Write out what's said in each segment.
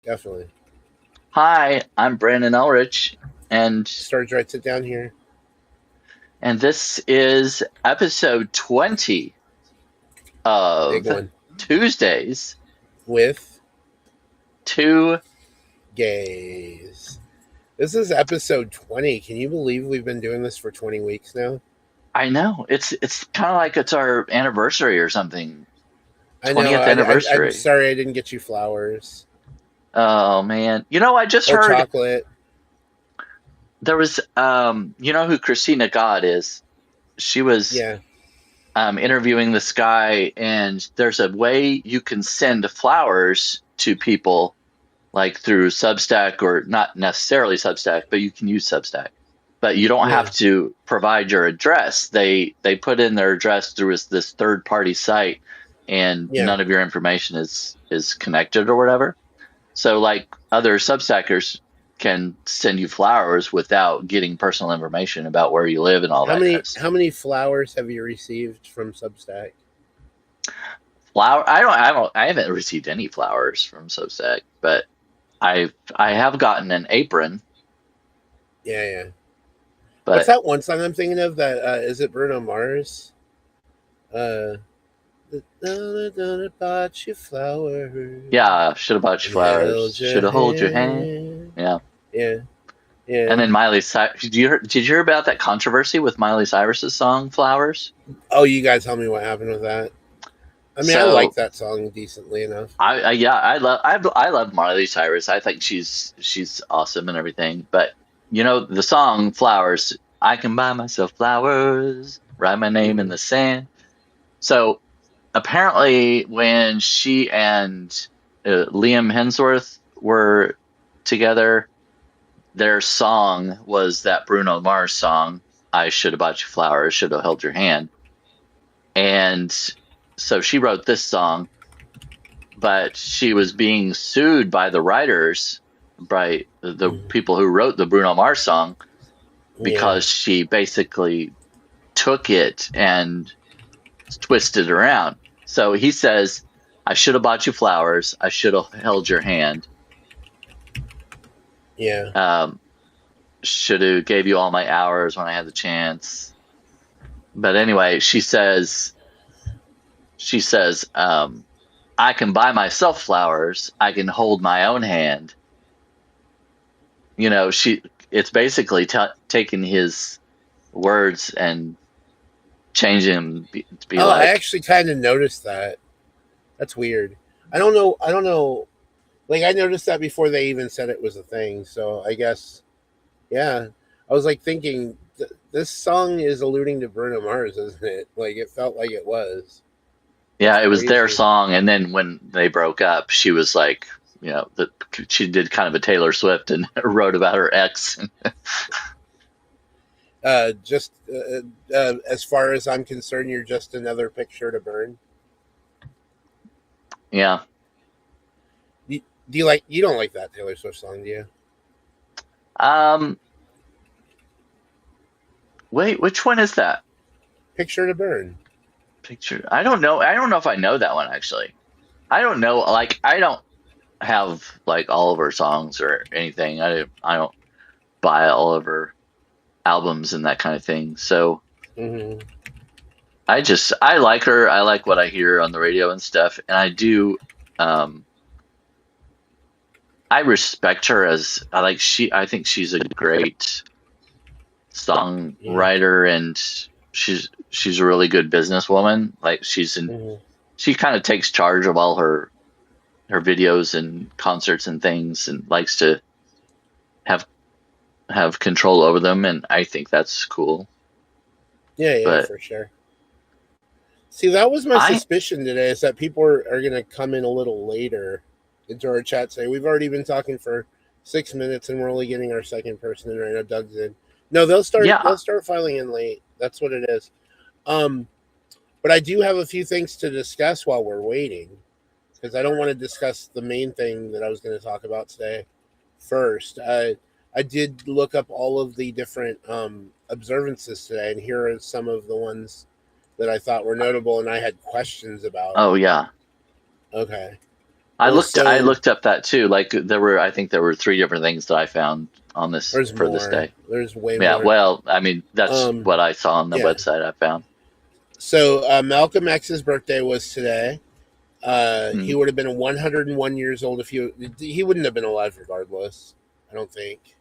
Definitely. Hi, I'm Brandon Ellrich, and Sturg writes it down here and this is episode 20 big of one Tuesdays with to gays. This is episode 20. Can you believe we've been doing this for 20 weeks now? I know it's kind of like it's our anniversary or something. I know. 20th I'm anniversary. sorry I didn't get you flowers Oh man. I just or heard chocolate. there was you know who Christina God is? She was Yeah. interviewing this guy, and there's a way you can send flowers to people like through Substack, or not necessarily Substack, but you can use Substack. But you don't Yeah. have to provide your address. They put in their address through this third party site, and Yeah. none of your information is connected or whatever. So like other Substackers can send you flowers without getting personal information about where you live and all How that kind many of stuff. how many flowers have you received from Substack? I haven't received any flowers from Substack, but I have gotten an apron, Yeah, yeah. What's but that one song I'm thinking of? That is it Bruno Mars? Uh Donna bought you flowers yeah, should have bought you and flowers. held your Should have hold your hand. hand. Yeah. Yeah, And yeah. then Miley Cyrus. Did you hear about that controversy with Miley Cyrus's song "Flowers"? Oh, you guys tell me what happened with that. I mean, I like So that song decently enough. I love Miley Cyrus. I think she's awesome and everything. But the song "Flowers." I can buy myself flowers, write my name in Hmm. the sand. So apparently, when she and Liam Hemsworth were together, their song was that Bruno Mars song, I Should Have Bought You Flowers, Should Have Held Your Hand. And so she wrote this song, but she was being sued by the writers, by the Hmm. people who wrote the Bruno Mars song, Yeah, because she basically took it and twisted it around. So he says, I should have bought you flowers. I should have held your hand. yeah. Um, should have gave you all my hours when I had the chance. But anyway, she says, I can buy myself flowers. I can hold my own hand. She it's basically taking his words and changing them to be Oh, I like, actually kind of noticed that. That's weird. I don't know. I don't know. Like, I noticed that before they even said it was a thing. So I guess, yeah. I was like thinking, this song is alluding to Bruno Mars, isn't it? Like, it felt like it was. That's yeah, it was their crazy. song. And then when they broke up, she was like, that she did kind of a Taylor Swift and wrote about her ex. Just as far as I'm concerned, you're just another picture to burn. Yeah. Do, do you like? You don't like that Taylor Swift song, do you? Um, Wait, which one is that Picture to burn. picture? I don't know. I don't know if I know that one actually. I don't know. Like, I don't have like all of her songs or anything. I don't buy all of her albums and that kind of thing. So Hmm. I like her. I like what I hear on the radio and stuff, and um I respect her as I think she's a great Yeah. songwriter, and she's a really good businesswoman. Like, Hmm. she kind of takes charge of all her videos and concerts and things, and likes to have have control over them, and I think that's cool. Yeah, yeah, But for sure. See, that was my I suspicion today, is that people are going to come in a little later into our chat. Say, we've already been talking for 6 minutes and we're only getting our second person in right now. Doug's in. No, they'll Yeah, start filing in late. That's what it is. Um, but I do have a few things to discuss while we're waiting, because I don't want to discuss the main thing that I was going to talk about today first. I did look up all of the different observances today, and here are some of the ones that I thought were notable and I had questions about. oh yeah. Okay. I Also, looked up that too. Like I think there were 3 different things that I found on this there's for this more. day. There's way Yeah, more. well, I mean, that's Um, what I saw on the yeah. website I found. So Malcolm X's birthday was today. He Hmm. would have been 101 years old if he wouldn't have been alive regardless. I don't think.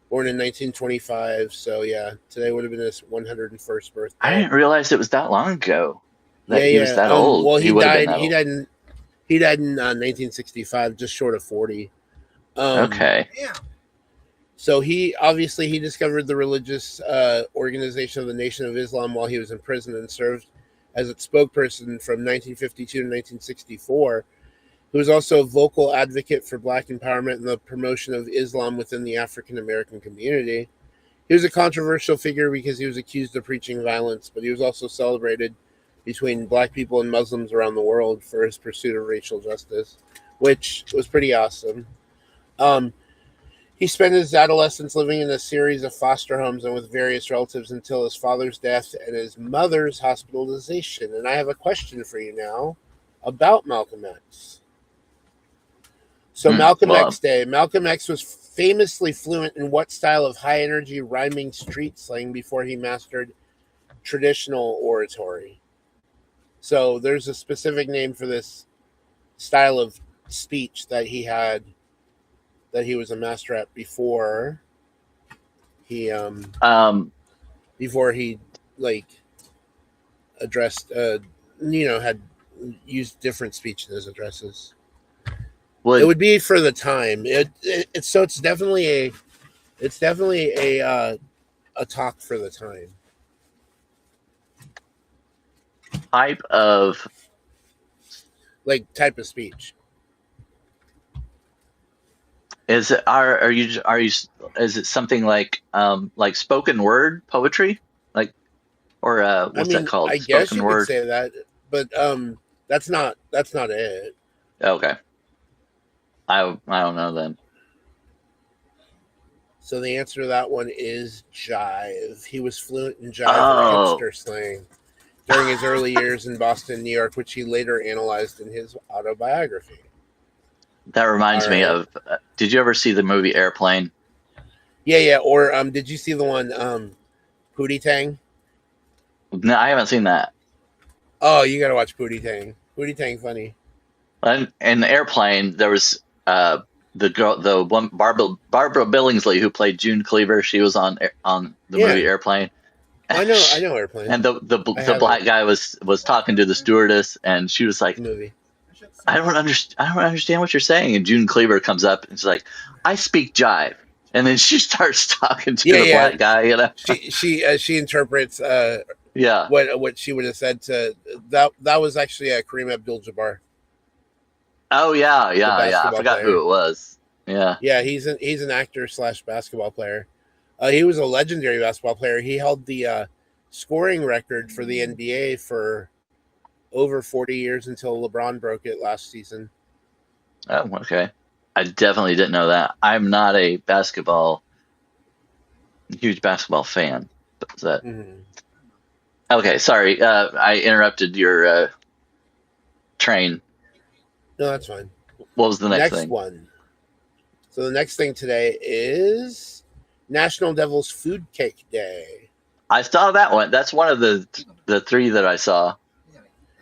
Born in 1925, so yeah, today would have been his 101st I birthday. didn't realize it was that long ago that Yeah, he was yeah. that old. Well, He he would have been died. that old. He died in 1965, just short of 40. Um, Okay. so he discovered the religious organization of the Nation of Islam while he was in prison and served as its spokesperson from 1952 to 1964. He was also a vocal advocate for black empowerment and the promotion of Islam within the African American community. He was a controversial figure because he was accused of preaching violence, but he was also celebrated between black people and Muslims around the world for his pursuit of racial justice, which was pretty awesome. Um, he spent his adolescence living in a series of foster homes and with various relatives until his father's death and his mother's hospitalization. And I have a question for you now about Malcolm X. So Malcolm X Well, Day. Malcolm X was famously fluent in what style of high energy rhyming street slang before he mastered traditional oratory? So there's a specific name for this style of speech that he had that he was a master at he um, before he like addressed had used different speech in his addresses. It would would be for the time. It's so it's definitely a talk for the time. type of Like type of speech. is it are you is it something like spoken word poetry, like, or I what's that mean, I called, guess spoken you could word? say that, but that's not it. Okay, I don't know then. So the answer to that one is jive. He was fluent in jive or Oh, hipster slang during his early years in Boston, New York, which he later analyzed in his autobiography. that All reminds me right. of. Did you ever see the movie Airplane? Yeah, yeah. Or did you see the one Pootie Tang? No, I haven't seen that. Oh, you gotta watch Pootie Tang. Pootie Tang funny. And in the Airplane, there was the girl, the one Barbara Billingsley who played June Cleaver. She was on the movie Yeah. Airplane. I know Airplane. And I the haven't black guy was talking to the stewardess, and she was like, the movie. I don't understand what you're saying. And June Cleaver comes up and she's like, I speak jive. And then she starts talking to Yeah, the yeah. black guy, you know? She interprets Yeah. what she would have said to that was actually Kareem Abdul-Jabbar, Oh yeah, the yeah. I basketball forgot who player. it was. Yeah. Yeah, he's an actor slash basketball player. He was a legendary basketball player. He held the scoring record for the NBA for over 40 years until LeBron broke it last season. Oh, okay. I definitely didn't know that. I'm not a huge basketball fan. But is that Mm-hmm. okay? Sorry, I interrupted your train. No, that's fine. What was the next Next thing? one. So the next thing today is National Devil's Food Cake Day. I saw that one. That's one of the 3 that I saw.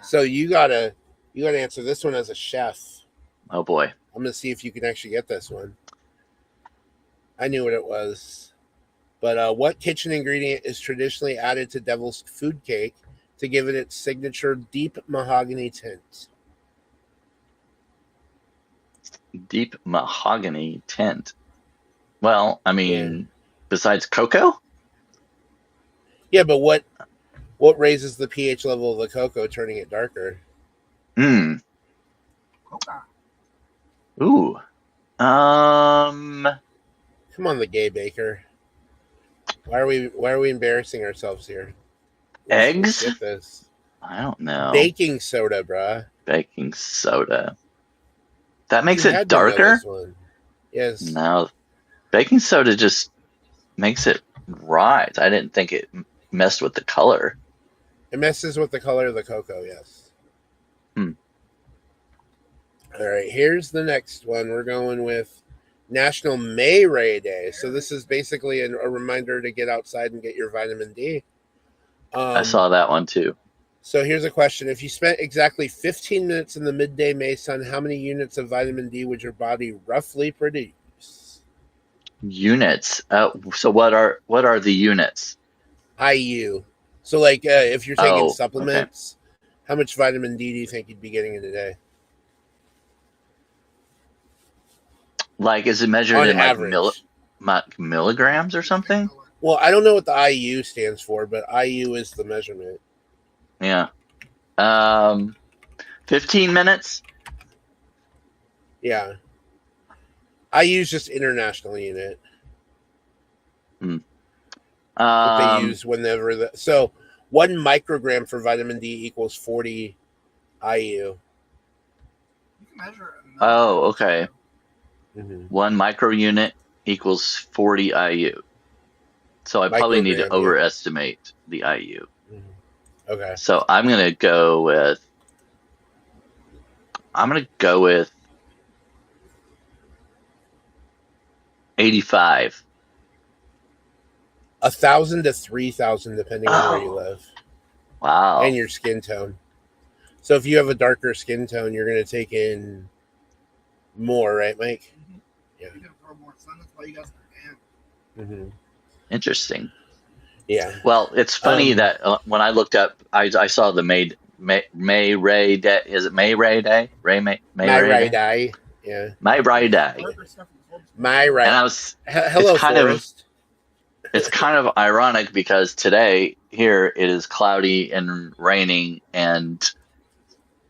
So you gotta answer this one as a chef. Oh boy. I'm gonna see if you can actually get this one. I knew what it was, but what kitchen ingredient is traditionally added to Devil's Food Cake to give it its signature deep mahogany tint? Deep mahogany tint. Well, I Yeah, mean, besides cocoa? yeah, but what raises the pH level of the cocoa, turning it darker? Hmm. Ooh. Um, Come on, the gay baker. Why are we embarrassing ourselves here? We're supposed to eggs? get this. I don't know. Baking soda, bruh. Baking soda. That You makes it had to know this darker? one. Yes. No. Baking soda just makes it rise. I didn't think it messed with the color. It messes with the color of the cocoa, yes. Hmm. All right, here's the next one. We're going with National May Ray Day. So this is basically a reminder to get outside and get your vitamin D. I saw that one too. So here's a question. If you spent exactly 15 minutes in the midday May sun, how many units of vitamin D would your body roughly produce? Units. So what are the units? IU. So like if you're taking Oh, okay. supplements, how much vitamin D do you think you'd be getting in a day? Like, is it measured On in like average. milligrams or something? Well, I don't know what the IU stands for, but IU is the measurement. Yeah. 15 minutes? Yeah. IU is just international unit that they use whenever so 1 microgram for vitamin D equals 40 IU. Oh, okay. Mm-hmm. 1 micro unit equals 40 IU. So I probably need to Microgram, yeah. overestimate the IU. Mm-hmm. Okay. So I'm gonna go with 85. 1,000 to 3,000 depending on where you live Wow. and your skin tone. So if you have a darker skin tone, you're going to take in more, right, Mike? Yeah. Mm-hmm. Interesting. Yeah. Well, it's funny that when I looked up, I saw the May Ray Day. Is it May Ray Day? May Ray Day? Yeah. May Ray Day. My right. And I was. Hello, Forrest. It's kind of ironic because today here it is cloudy and raining, and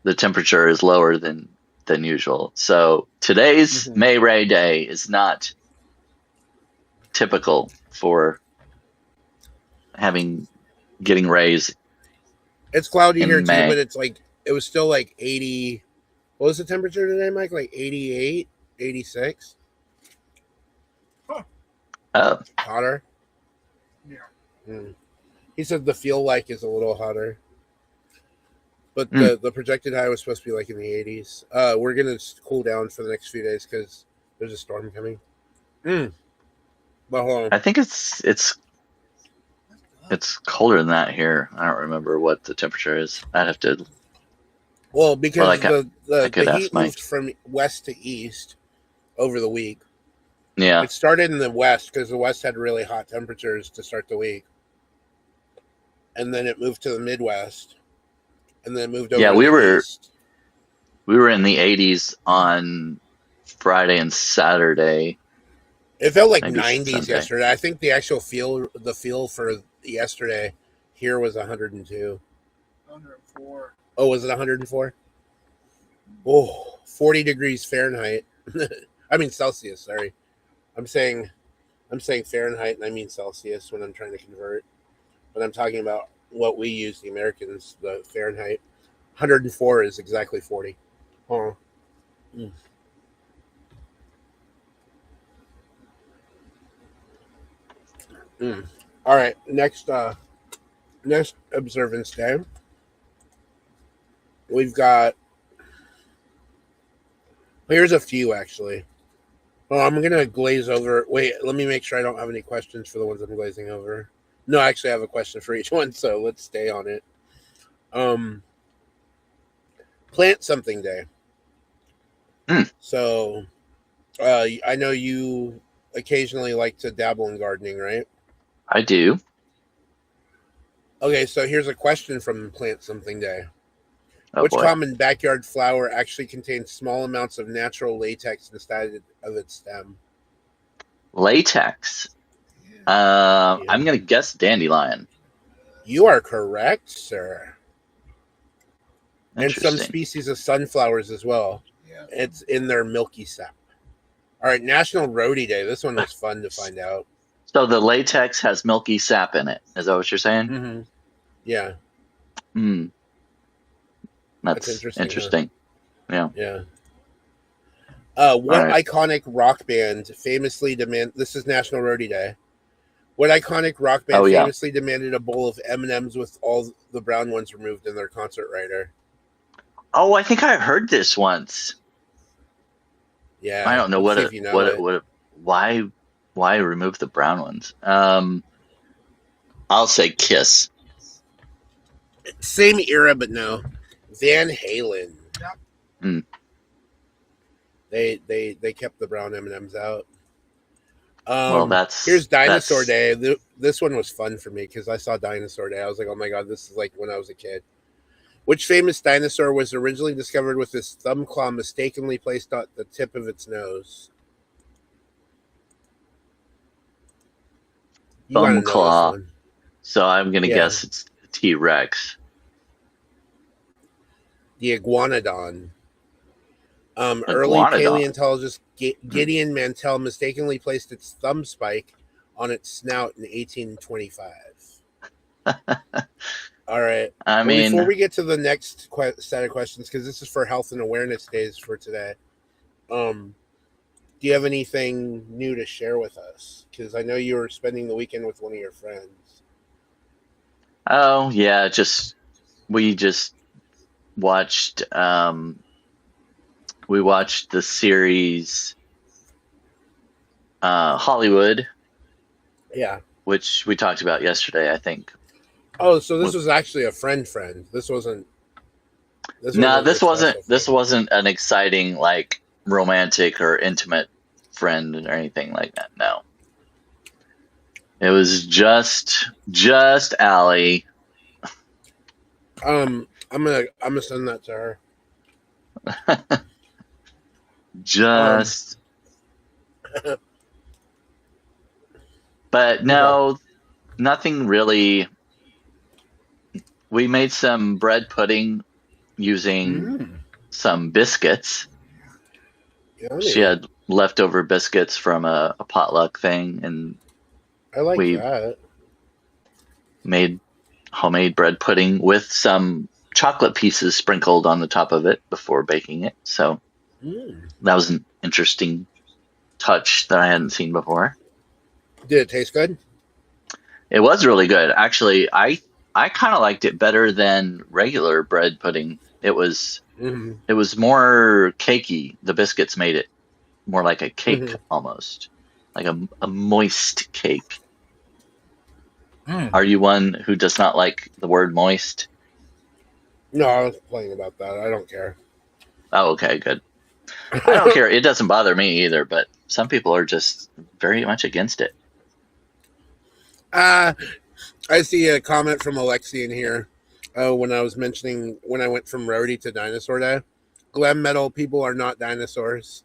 the temperature is lower than usual. So today's May Ray Day is not typical for getting rays. It's cloudy here May. too, but it's like it was still like 80. What was the temperature today, Mike? Like 88, 86? Oh. Hotter? Yeah. Mm. He said the feel like is a little hotter. But the projected high was supposed to be like in the 80s. We're going to cool down for the next few days because there's a storm coming. But hold on. I think it's colder than that here. I don't remember what the temperature is. I'd have to. Well, because the heat Mike. moved from west to east over the week. Yeah. It started in the west because the west had really hot temperatures to start the week. And then it moved to the Midwest. And then it moved over to the east. We were in the 80s on Friday and Saturday. It felt like 90s yesterday. I think the actual feel for yesterday here was 102. 104. Oh, was it 104? Oh, 40 degrees Fahrenheit. I mean Celsius, sorry. I'm saying Fahrenheit and I mean Celsius when I'm trying to convert. But I'm talking about what we use, the Americans, the Fahrenheit. 104 is exactly 40. Oh. Mm. Mm. All right, next observance day. We've got. Here's a few actually. Well, I'm gonna glaze over. Wait, let me make sure I don't have any questions for the ones I'm glazing over. No, actually, I have a question for each one, so let's stay on it. Plant something day. So, I know you occasionally like to dabble in gardening, right? I do. Okay, so here's a question from Plant Something Day. Oh, Which boy. common backyard flower actually contains small amounts of natural latex inside of its stem? Latex. I'm going to guess dandelion. You are correct, sir. And some species of sunflowers as well. Yeah. It's in their milky sap. All right, National Roadie Day. This one was fun to find out. So the latex has milky sap in it. Is that what you're saying? Mm-hmm. Yeah. That's interesting. Huh? Yeah. What iconic rock band famously This is National Roadie Day. What iconic rock band famously demanded a bowl of M&Ms with all the brown ones removed in their concert rider? Oh, I think I heard this once. I Yeah, don't know let's see if you know it. why remove the brown ones. I'll say Kiss. Same era, but no. Van Halen. Mm. They kept the brown M&Ms out. Well, Here's Dinosaur that's Day. This one was fun for me because I saw Dinosaur Day. I was like, oh my god, this is like when I was a kid. Which famous dinosaur was originally discovered with its thumb claw mistakenly placed on the tip of its nose? You gotta Thumb know this Claw. one. So I'm gonna Yeah, guess it's T Rex. the iguanodon. Early Iguanodon. paleontologist Gideon Mantell mistakenly placed its thumb spike on its snout in 1825. All right. I Well, before mean, we get to the next set of questions, because this is for Health and Awareness Days for today, do you have anything new to share with us? Because I know you were spending the weekend with one of your friends. oh yeah, we just watched we watched the series Hollywood, Yeah. which we talked about yesterday, I think. Oh, so this was actually a friend. This wasn't. This No, wasn't like special this friend. wasn't an exciting like romantic or intimate friend or anything like that. No. It was just Allie. I'm gonna send that to her. Um, Just but okay. no, nothing really. We made some bread pudding using Mm, some biscuits. She yummy. had leftover biscuits from a potluck thing, and I like we that. made homemade bread pudding with some chocolate pieces sprinkled on the top of it before baking it. So Mm. that was an interesting touch that I hadn't seen before. Did it taste good? It was really good. Actually, I kind of liked it better than regular bread pudding. Mm-hmm. It was more cakey. The biscuits made it more like a cake Mm-hmm. almost, like a moist cake. Mm. Are you one who does not like the word moist? No, I was playing about that. I don't care. Oh, okay, good. I don't care. It doesn't bother me either, but some people are just very much against it. uh, I see a comment from Alexi in here. When I was mentioning when I went from roadie to dinosaur day, glam metal people are not dinosaurs.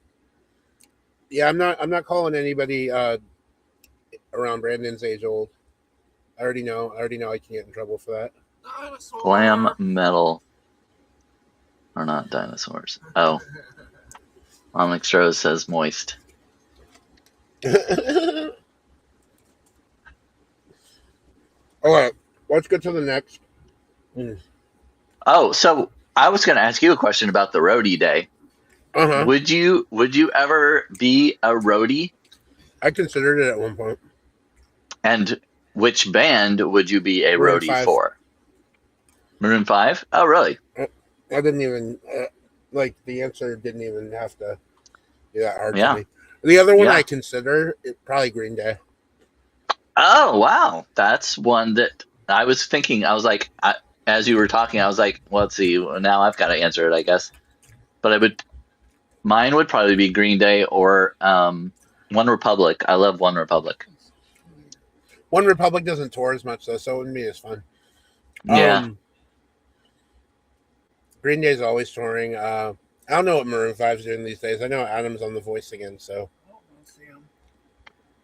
Yeah, I'm not. I'm not calling anybody around Brandon's age old. I already know. I already know I can get in trouble for that. Glam Dinosaur. metal are not dinosaurs. Oh, Onyx Rose says moist. All right, let's get to the next. Oh, so I was going to ask you a question about the roadie day. Uh huh. Would you ever be a roadie? I considered it at one point. And which band would you be a Maroon roadie Five. for? Maroon 5? Oh, really? I didn't even like the answer. Didn't even have to be that hard for Yeah. me. The other one I Yeah. consider it probably Green Day. Oh, wow. That's one that I was thinking. I was like, as you were talking, I was like, well, let's see. Now I've got to answer it, I guess. But mine would probably be Green Day or One Republic. I love One Republic. One Republic doesn't tour as much though, so it wouldn't be as fun. Yeah. Um, Green Day's always touring. I don't know what Maroon 5's doing these days. I know Adam's on The Voice again, so I'm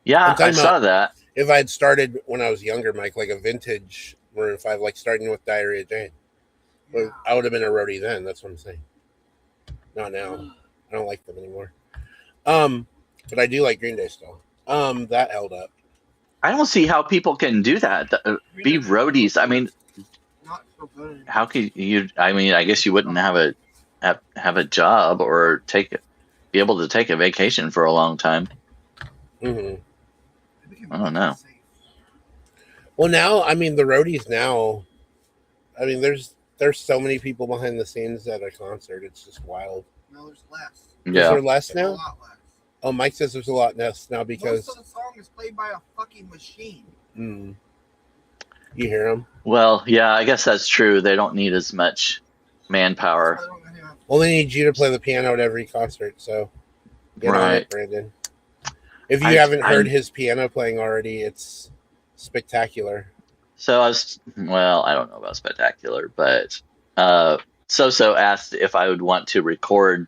Yeah, I talking about saw that. if I had started when I was younger, Mike, like a vintage Maroon 5, like starting with Diary of Jane. Well, I would have been a roadie then. That's what I'm saying. Not now. I don't like them anymore. Um, but I do like Green Day still. That held up. I don't see how people can do that. Be roadies. I mean, how could you? I mean, I guess you wouldn't have a job or be able to take a vacation for a long time. Hmm. I don't know. Well, now I mean the roadies now. There's so many people behind the scenes at a concert. It's just wild. No, there's less. Is Yeah. there less A now? lot less. Oh, Mike says there's a lot less now because Most of the song is played by a fucking machine. you hear him. Well, yeah, I guess that's true. They don't need as much manpower. That's why they don't have- Well, they need you to play the piano at every concert, so get on it, Right. Brandon. If you I- haven't heard I'm- his piano playing already, it's spectacular. So I don't know about spectacular, but So asked if I would want to record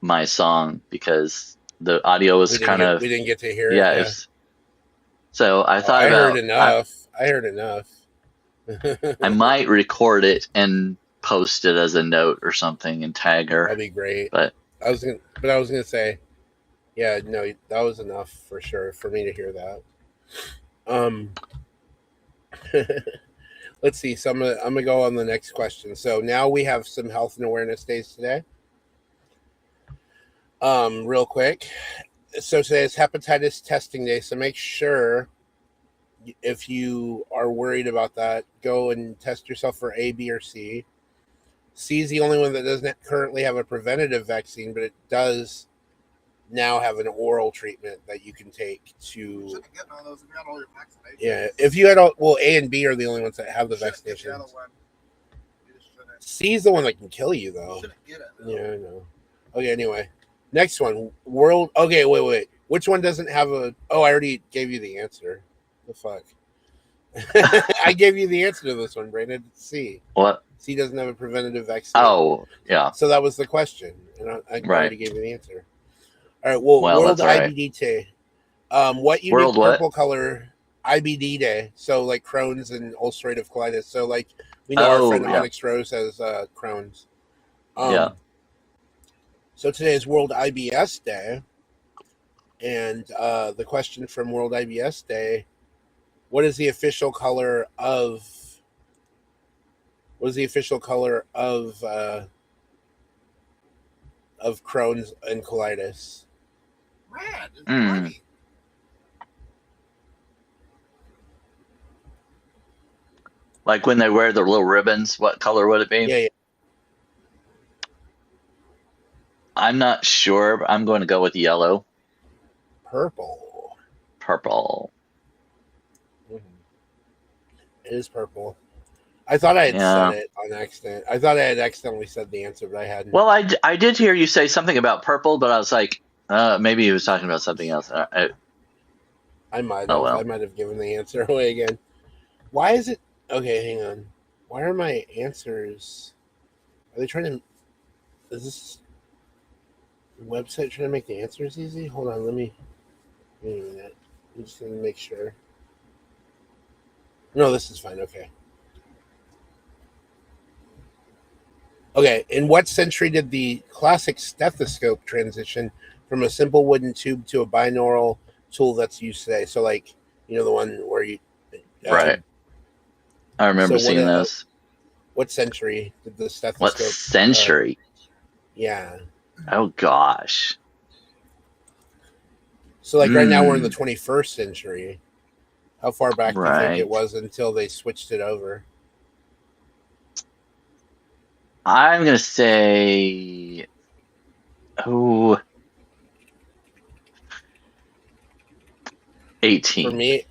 my song because the audio was We kind of didn't get to hear yeah. it. Yeah. So I thought I about heard enough. I might record it and post it as a note or something and tag her. That'd be great. But I was gonna say, yeah, no, that was enough for sure for me to hear that. Let's see. So I'm gonna go on the next question. So now we have some health and awareness days today. Real quick. So today is hepatitis testing day. So make sure if you are worried about that, go and test yourself for A, B, or C. C is the only one that doesn't currently have a preventative vaccine, but it does now have an oral treatment that you can take You to. shouldn't get none of those if you got all your vaccinations. Yeah, if you had all, well, A and B are the only ones that have the You shouldn't get the other vaccinations. one. You just shouldn't. C is the one that can kill you, You though. shouldn't get it. though. Yeah, I know. Okay, anyway, next one. World. Okay, wait. Which one doesn't have a? Oh, I already gave you the answer. The fuck. I gave you the answer to this one, Brandon. C. what? C doesn't have a preventative vaccine. Oh, yeah. So that was the question, and I Right. already gave you the answer. All right. Well, World that's all right. IBD Day. What unique World what? purple color IBD Day? So like Crohn's and ulcerative colitis. So like we know our friend yeah. Onyx Rose has Crohn's. Yeah. So today is World IBS Day, and the question from World IBS Day: what is the official color of? What is the official color of Crohn's and colitis? Red is Mm. bloody. Like when they wear their little ribbons, what color would it be? Yeah. I'm not sure, but I'm going to go with yellow. Purple. Purple. It is purple. I thought I had Yeah. said it on accident. I thought I had accidentally said the answer, but I hadn't. Well, I did hear you say something about purple, but I was like, maybe he was talking about something else. I might have. Oh, well. I might have given the answer away again. Why is it? Okay, hang on. Why are my answers? Are they trying to? Is this website trying to make the answers easy? Hold on. Wait a minute. I'm just gonna make sure. No, this is fine. Okay. Okay. In what century did the classic stethoscope transition from a simple wooden tube to a binaural tool that's used today? So, like, the one where you. Right. I remember so seeing this. What century did the What stethoscope? century? Yeah. Oh gosh. So, like, right now we're in the 21st century. How far back do you think Right. it was until they switched it over? I'm gonna say, For 18. me,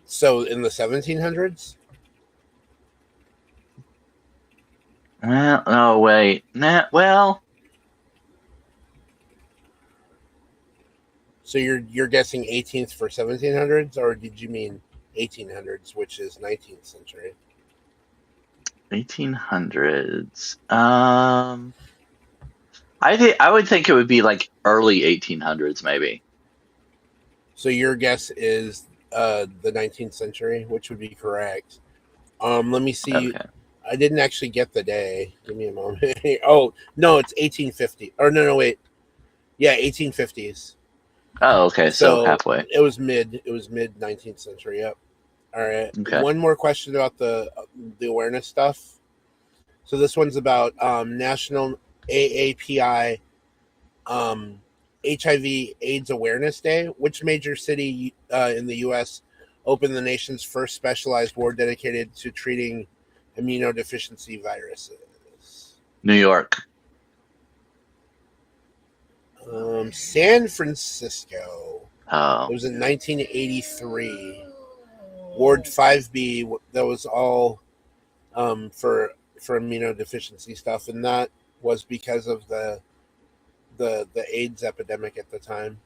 so in the 1700s? Well, no, wait. Nah, well, So you're guessing 18th for 1700s, or did you mean 1800s, which is 19th century? 1800s. I would think it would be like early 1800s, maybe. So your guess is the 19th century, which would be correct. Let me see. Okay. I didn't actually get the day. Give me a moment. Oh, no, it's 1850. Or no, wait. Yeah, 1850s. Oh, okay. So halfway. It was mid 19th century. Yep. All right. Okay. One more question about the awareness stuff. So this one's about National AAPI HIV/AIDS Awareness Day. Which major city in the U.S. opened the nation's first specialized ward dedicated to treating immunodeficiency viruses? New York. San Francisco. Oh, It was in 1983. Ward 5B. That was all for immunodeficiency stuff, and that was because of the AIDS epidemic at the time.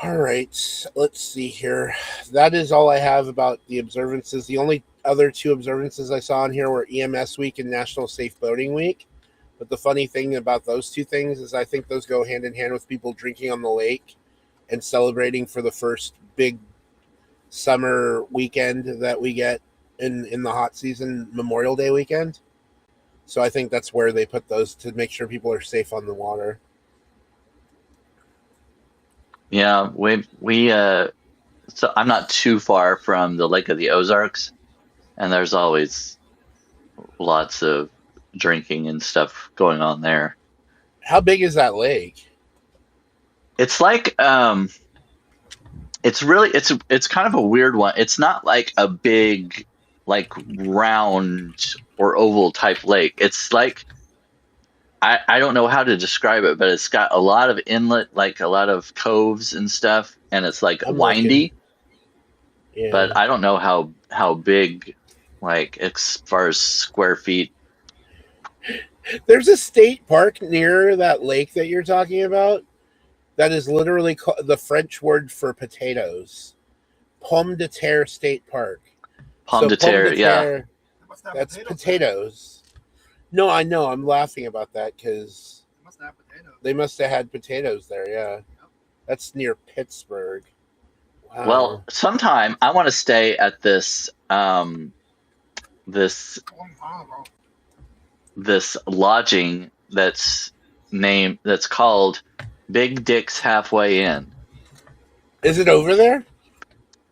All right, let's see here. That is all I have about the observances. The only other two observances I saw in here were EMS Week and National Safe Boating Week. But the funny thing about those two things is I think those go hand in hand with people drinking on the lake and celebrating for the first big summer weekend that we get in the hot season, Memorial Day weekend. So I think that's where they put those to make sure people are safe on the water. yeah. So I'm not too far from the Lake of the Ozarks, and there's always lots of drinking and stuff going on there. How big is that lake? It's like it's kind of a weird one. It's not like a big like round or oval type lake. It's like I don't know how to describe it, but it's got a lot of inlet, like a lot of coves and stuff, and it's like I'm windy. looking. Yeah. But I don't know how big, like as far as square feet. There's a state park near that lake that you're talking about that is literally the French word for potatoes. Pomme de terre State Park. Pomme de terre, yeah. They must have That's potatoes potatoes. No, I know. I'm laughing about that because there. They must have potatoes. they must have had potatoes there. Yeah, that's near Pittsburgh. Wow. Well, sometime I want to stay at this this A long time ago. this lodging that's called Big Dick's Halfway Inn. Is it over there?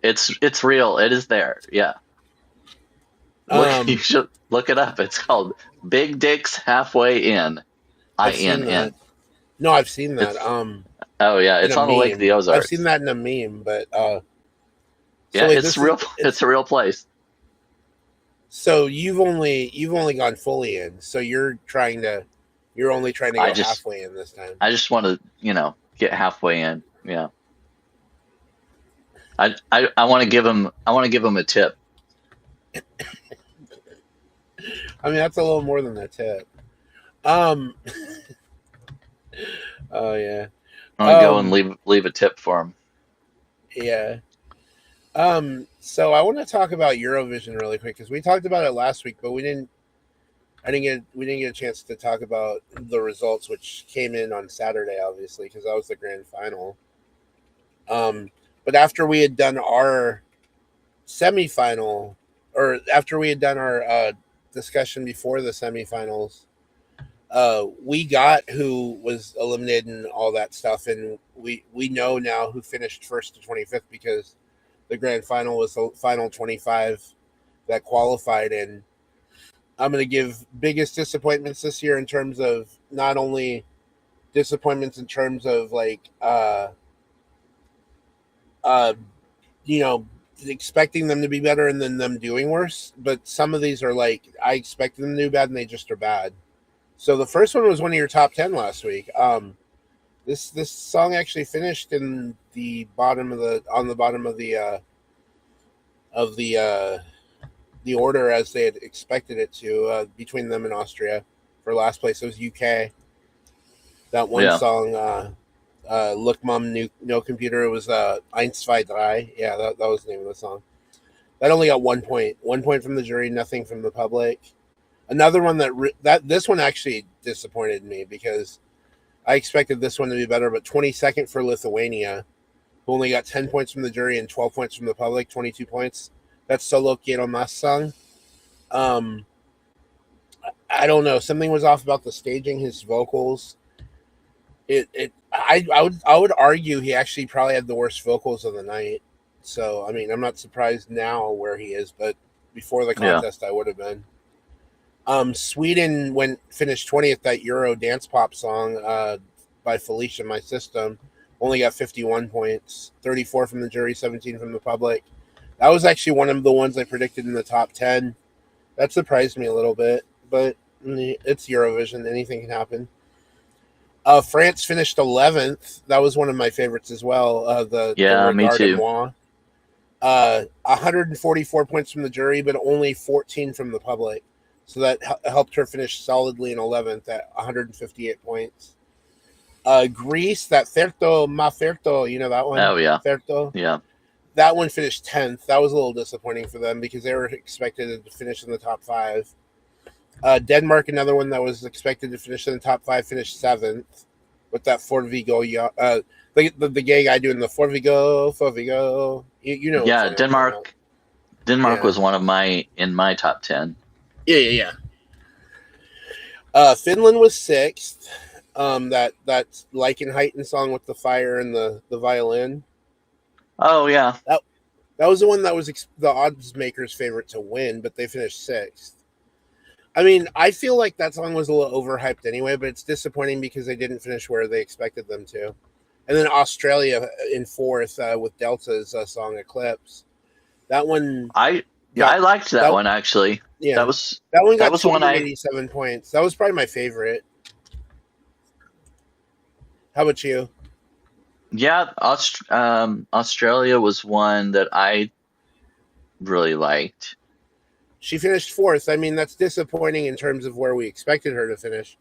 It's real. It is there. Yeah. You should look it up. It's called Big Dick's Halfway Inn. I've seen that. No, I've seen that. Oh yeah, it's on the Lake of the Ozarks. I've seen that in a meme, but yeah, it's real. It's a real place. So you've only gone fully in. So you're only trying to go halfway in this time. I just want to, get halfway in. Yeah. I want to give him a tip. I mean, that's a little more than a tip. Oh yeah. I'm gonna go and leave a tip for him. Yeah. So I want to talk about Eurovision really quick because we talked about it last week, but we didn't get a chance to talk about the results, which came in on Saturday, obviously, because that was the grand final. But after we had done our semifinal, or after we had done our discussion before the semifinals, we got who was eliminated and all that stuff, and we know now who finished first to 25th because the grand final was the final 25 that qualified. And I'm going to give biggest disappointments this year in terms of not only disappointments in terms of like expecting them to be better and then them doing worse, but some of these are like I expected them to do bad and they just are bad. So the first one was one of your top 10 last week. This song actually finished in the bottom of the order as they had expected it to, between them and Austria for last place. It was UK. That one song, Look Mum, No Computer. It was Eins, Zwei, Drei. Yeah, that was the name of the song. That only got 1 point. 1 point from the jury, nothing from the public. Another one this one actually disappointed me because I expected this one to be better, but 22nd for Lithuania, who only got 10 points from the jury and 12 points from the public, 22 points. That's Solo Quiero Más song. I don't know. Something was off about the staging, his vocals. I would argue he actually probably had the worst vocals of the night. So, I mean, I'm not surprised now where he is, but before the contest, I would have been. Sweden finished 20th, that Euro dance pop song by Felicia, My System. Only got 51 points, 34 from the jury, 17 from the public. That was actually one of the ones I predicted in the top 10. That surprised me a little bit, but it's Eurovision. Anything can happen. France finished 11th. That was one of my favorites as well. The me too. Regard-moi. 144 points from the jury, but only 14 from the public. So that helped her finish solidly in 11th at 158 points. Greece, that Ferto Ma Ferto, you know that one? Oh yeah, Ferto. yeah. That one finished 10th. That was a little disappointing for them because they were expected to finish in the top 5. Denmark, another one that was expected to finish in the top 5, finished 7th with that Fort Vigo. The gay guy doing the Fort Vigo. You know. Yeah, Denmark was one of in my top 10. Yeah. Finland was 6th. That Leichenheiten song with the fire and the violin. Oh yeah, that was the one that was the odds makers' favorite to win, but they finished 6th. I mean, I feel like that song was a little overhyped anyway, but it's disappointing because they didn't finish where they expected them to. And then Australia in 4th with Delta's song Eclipse. That one, I liked that one actually. Yeah, that one got was 287 points. That was probably my favorite. How about you? Yeah, Australia was one that I really liked. She finished 4th. I mean, that's disappointing in terms of where we expected her to finish.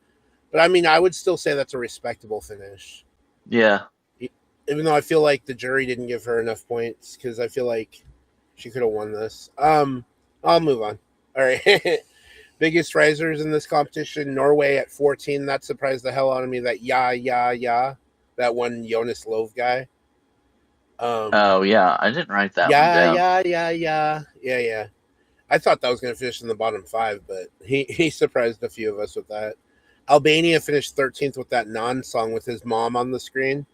But I mean, I would still say that's a respectable finish. Yeah. Even though I feel like the jury didn't give her enough points because I feel like she could have won this. I'll move on. All right. Biggest risers in this competition, Norway at 14. That surprised the hell out of me. That that one Jonas Love guy. Oh yeah, I didn't write that one down. Yeah. I thought that was going to finish in the bottom 5, but he surprised a few of us with that. Albania finished 13th with that Non song with his mom on the screen.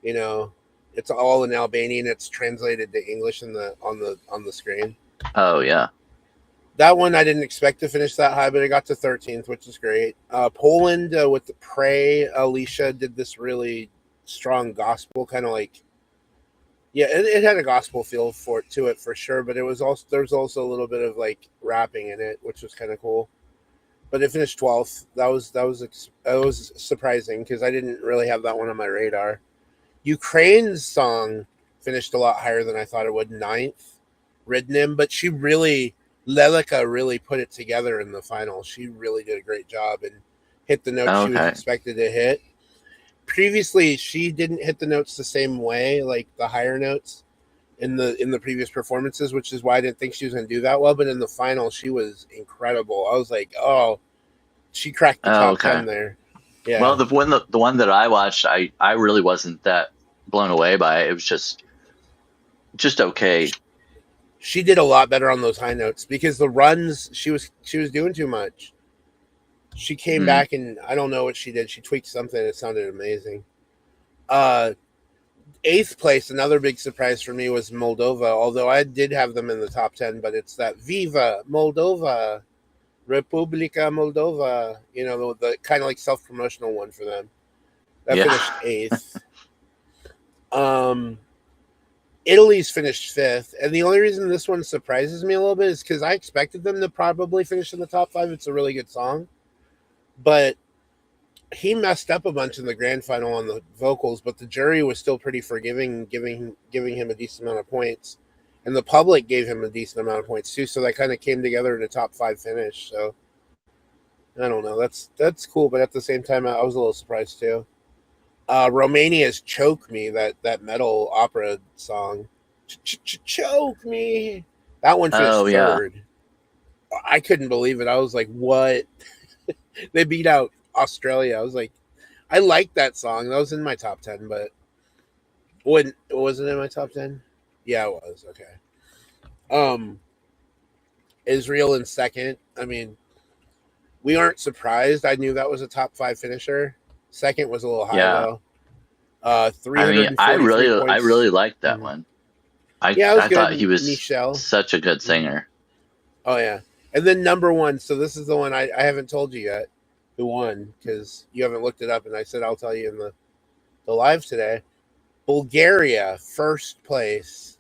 You know, it's all in Albanian. It's translated to English on the screen. Oh yeah. That one I didn't expect to finish that high, but it got to 13th, which is great. Poland with the Pray, Alicia did this really strong gospel, kind of like, yeah, it had a gospel feel to it for sure, but there's also a little bit of like rapping in it, which was kind of cool. But it finished 12th. That was surprising because I didn't really have that one on my radar. Ukraine's song finished a lot higher than I thought it would, 9th, Ridnim, but Lelica really put it together in the final. She really did a great job and hit the notes she was expected to hit. Previously, she didn't hit the notes the same way, like the higher notes in the previous performances, which is why I didn't think she was going to do that well. But in the final, she was incredible. I was like, oh, she cracked the top 10 there. Yeah. Well, the one that I watched, I really wasn't that blown away by it. It was just okay. She did a lot better on those high notes because the runs she was doing too much. She came back and I don't know what she did. She tweaked something. It sounded amazing. 8th place, another big surprise for me was Moldova, although I did have them in the top 10, but it's that Viva Moldova, Republika Moldova, you know, the kind of like self-promotional one for them. That finished 8th. Italy's finished 5th, and the only reason this one surprises me a little bit is because I expected them to probably finish in the top 5. It's a really good song, but he messed up a bunch in the grand final on the vocals, but the jury was still pretty forgiving, giving him a decent amount of points, and the public gave him a decent amount of points too. So that kind of came together in a top 5 finish. So I don't know. That's cool, but at the same time, I was a little surprised too. Romania's "Choke Me," that metal opera song, "Choke Me." That one finished 3rd. Yeah. I couldn't believe it. I was like, "What?" They beat out Australia. I was like, I liked that song. That was in my top 10, but was it in my top 10? Yeah, it was. Okay. Israel in 2nd. I mean, we aren't surprised. I knew that was a top 5 finisher. 2nd was a little high though. I mean, I really liked that one. I thought he was such a good singer. Oh yeah. And then number 1. So this is the one I haven't told you yet who won because you haven't looked it up, and I said I'll tell you in the live today. Bulgaria, 1st place.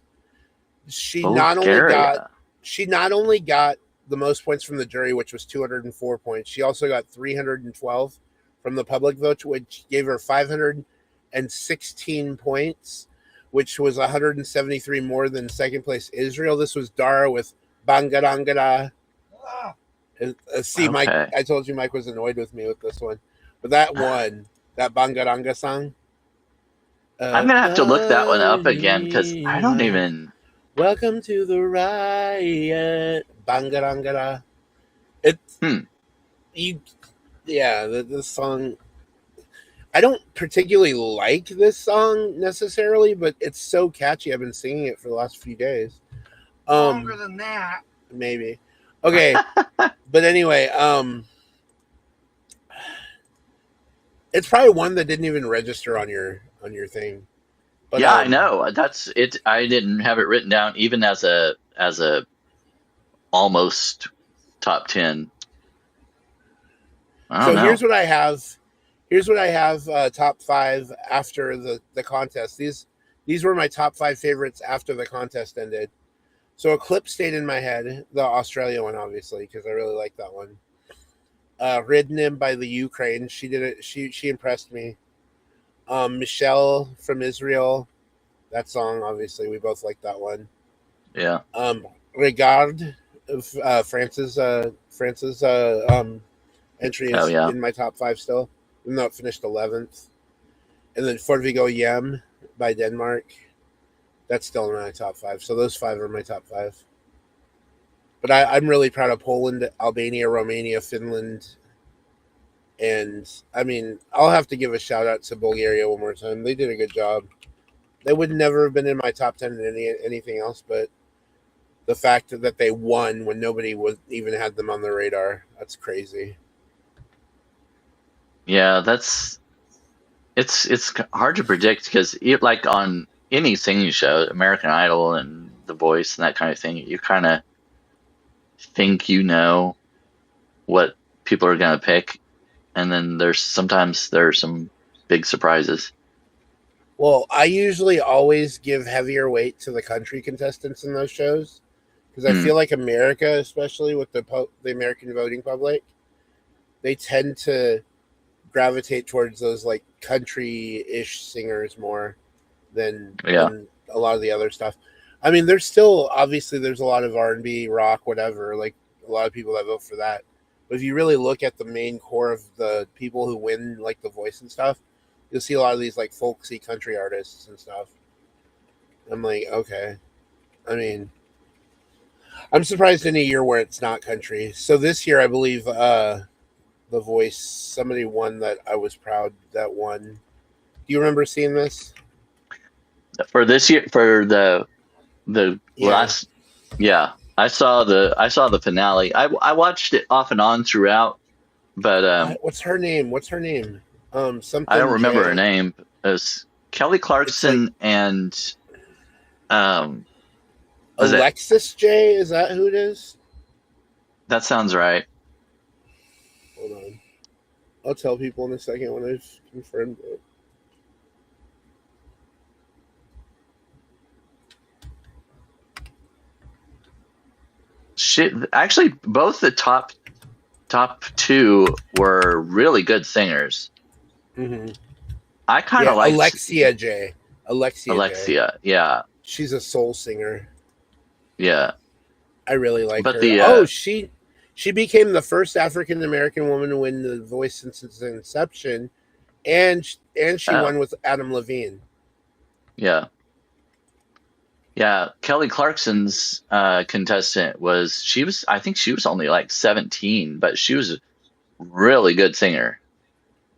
She not only got the most points from the jury, which was 204 points. She also got 312 from the public vote, which gave her 516 points, which was 173 more than second place Israel. This was Dara with Bangarangara. Ah, See, Mike, Okay. I told you Mike was annoyed with me with this one, but that one, that Bangaranga song. I'm gonna have to look that one up again because I don't even. Welcome to the riot, Bangarangara. It's you, yeah. The song. I don't particularly like this song necessarily, but it's so catchy. I've been singing it for the last few days. longer than that. Maybe. Okay, but anyway, it's probably one that didn't even register on your thing. But Yeah, I know. That's it. I didn't have it written down even as a almost top 10. I so don't know. here's what I have. Here's what I have top 5 after the contest. These were my top 5 favorites after the contest ended. So a clip stayed in my head, the Australia one, obviously, because I really like that one. Ridden by the Ukraine. She did it. She impressed me. Michelle from Israel. That song, obviously, we both like that one. Yeah. Regard, France's entry is in my top 5 still, even though it finished 11th. And then Fort Vigo Yem by Denmark. That's still in my top 5. So those 5 are my top 5. But I'm really proud of Poland, Albania, Romania, Finland. And, I mean, I'll have to give a shout out to Bulgaria one more time. They did a good job. They would never have been in my top 10 in anything else, but the fact that they won when nobody was even had them on the radar, that's crazy. Yeah, it's hard to predict because like on any singing show, American Idol and The Voice and that kind of thing, you kind of think you know what people are going to pick, and then there's some big surprises. Well, I usually always give heavier weight to the country contestants in those shows because I feel like America, especially with the American voting public, they tend to gravitate towards those like country-ish singers more than a lot of the other stuff. I mean, there's still obviously there's a lot of R&B, rock, whatever. Like a lot of people that vote for that. But if you really look at the main core of the people who win, like The Voice and stuff, you'll see a lot of these like folksy country artists and stuff. I'm like, okay. I mean, I'm surprised in a year where it's not country. So this year, I believe The Voice, somebody won that I was proud that won. Do you remember seeing this? For this year, for the last, I saw the finale. I watched it off and on throughout, but what's her name? Something. I don't remember J. her name. It was Kelly Clarkson and Alexis J. Is that who it is? That sounds right. Hold on, I'll tell people in a second when I've confirmed it. Actually, both the top 2 were really good singers. Mm-hmm. I kind of like Alexia J. Alexia, yeah. She's a soul singer. Yeah. I really like her. She became the first African American woman to win The Voice since its inception, and she won with Adam Levine. Yeah. Yeah, Kelly Clarkson's contestant I think she was only like 17, but she was a really good singer.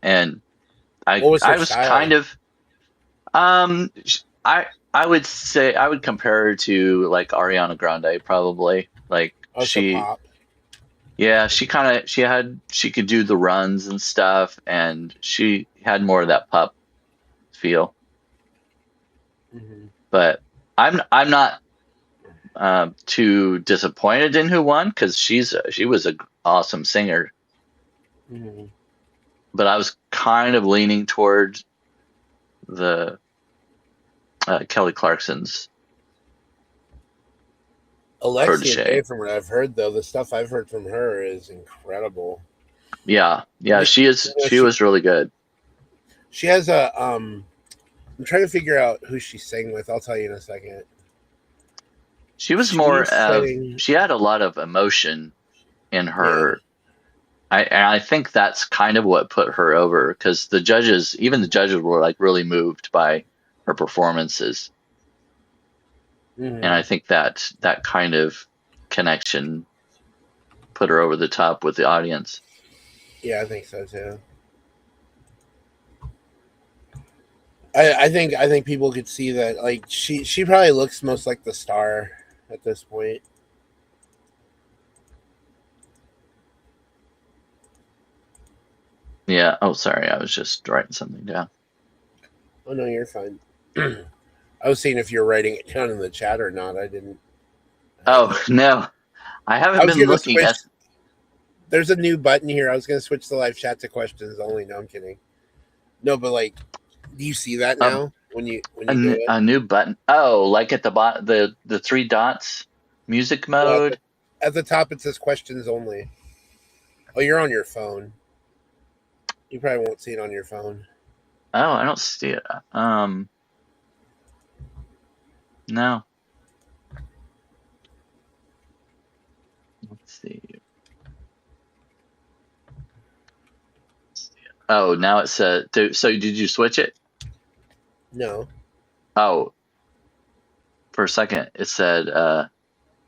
And I was style? kind of I would say I would compare her to like Ariana Grande probably. Like pop. Yeah, she could do the runs and stuff, and she had more of that pop feel. Mm-hmm. But I'm not too disappointed in who won because she was an awesome singer. Mm-hmm. But I was kind of leaning towards the Kelly Clarkson's Alexia J, from what I've heard, though, the stuff I've heard from her is incredible. Yeah, she is. She was really good. She has a I'm trying to figure out who she sang with. I'll tell you in a second. She was more of. She had a lot of emotion in her. I think that's kind of what put her over, because even the judges were like really moved by her performances. Mm-hmm. And I think that kind of connection put her over the top with the audience. Yeah, I think so too. I think people could see that, like, she probably looks most like the star at this point. Yeah. Oh, sorry. I was just writing something down. Oh no, you're fine. I was seeing if you're writing it down in the chat or not. I didn't. Oh no, I haven't been looking at. There's a new button here. I was going to switch the live chat to questions only. No, I'm kidding. No, but like, do you see that now when you do it? A new button? Oh, like at the bottom, the three dots, music mode. Well, at the top it says questions only. Oh, you're on your phone. You probably won't see it on your phone. Oh, I don't see it. No. Let's see. Oh, now it says. So did you switch it? No. Oh, for a second it said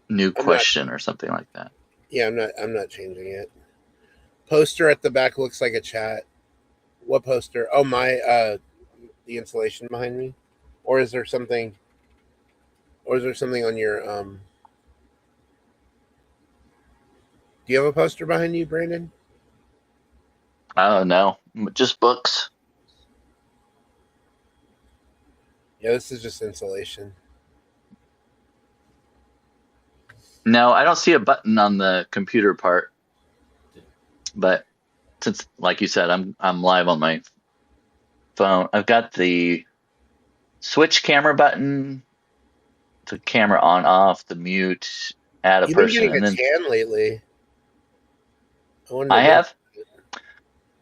new question or something like that. Yeah, I'm not changing it. Poster at the back looks like a chat. What poster? Oh, my the installation behind me. Or is there something on your Do you have a poster behind you, Brandon? Oh no, just books. Yeah, this is just installation. No, I don't see a button on the computer part. But since, like you said, I'm live on my phone. I've got the switch camera button, the camera on off, the mute, add a person, You've been getting a tan lately. I have.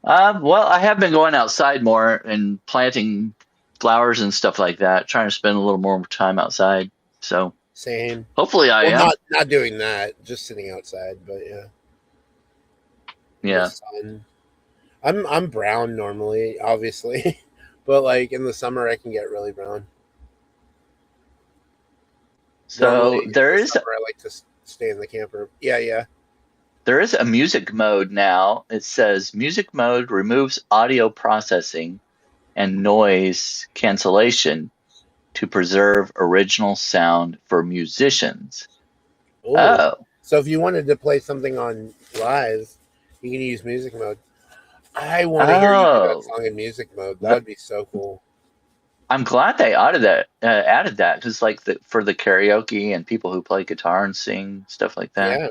Well, I have been going outside more and planting flowers and stuff like that, trying to spend a little more time outside. So same. Hopefully I am. Not doing that, just sitting outside, but yeah. Yeah. I'm brown normally, obviously. But like in the summer I can get really brown. So there is I like to stay in the camper. Yeah. There is a music mode now. It says music mode removes audio processing and noise cancellation to preserve original sound for musicians. Ooh. Oh. So if you wanted to play something on live, you can use music mode. I want to hear you do that song in music mode. That would be so cool. I'm glad they added that because, like, for the karaoke and people who play guitar and sing stuff like that. Yeah,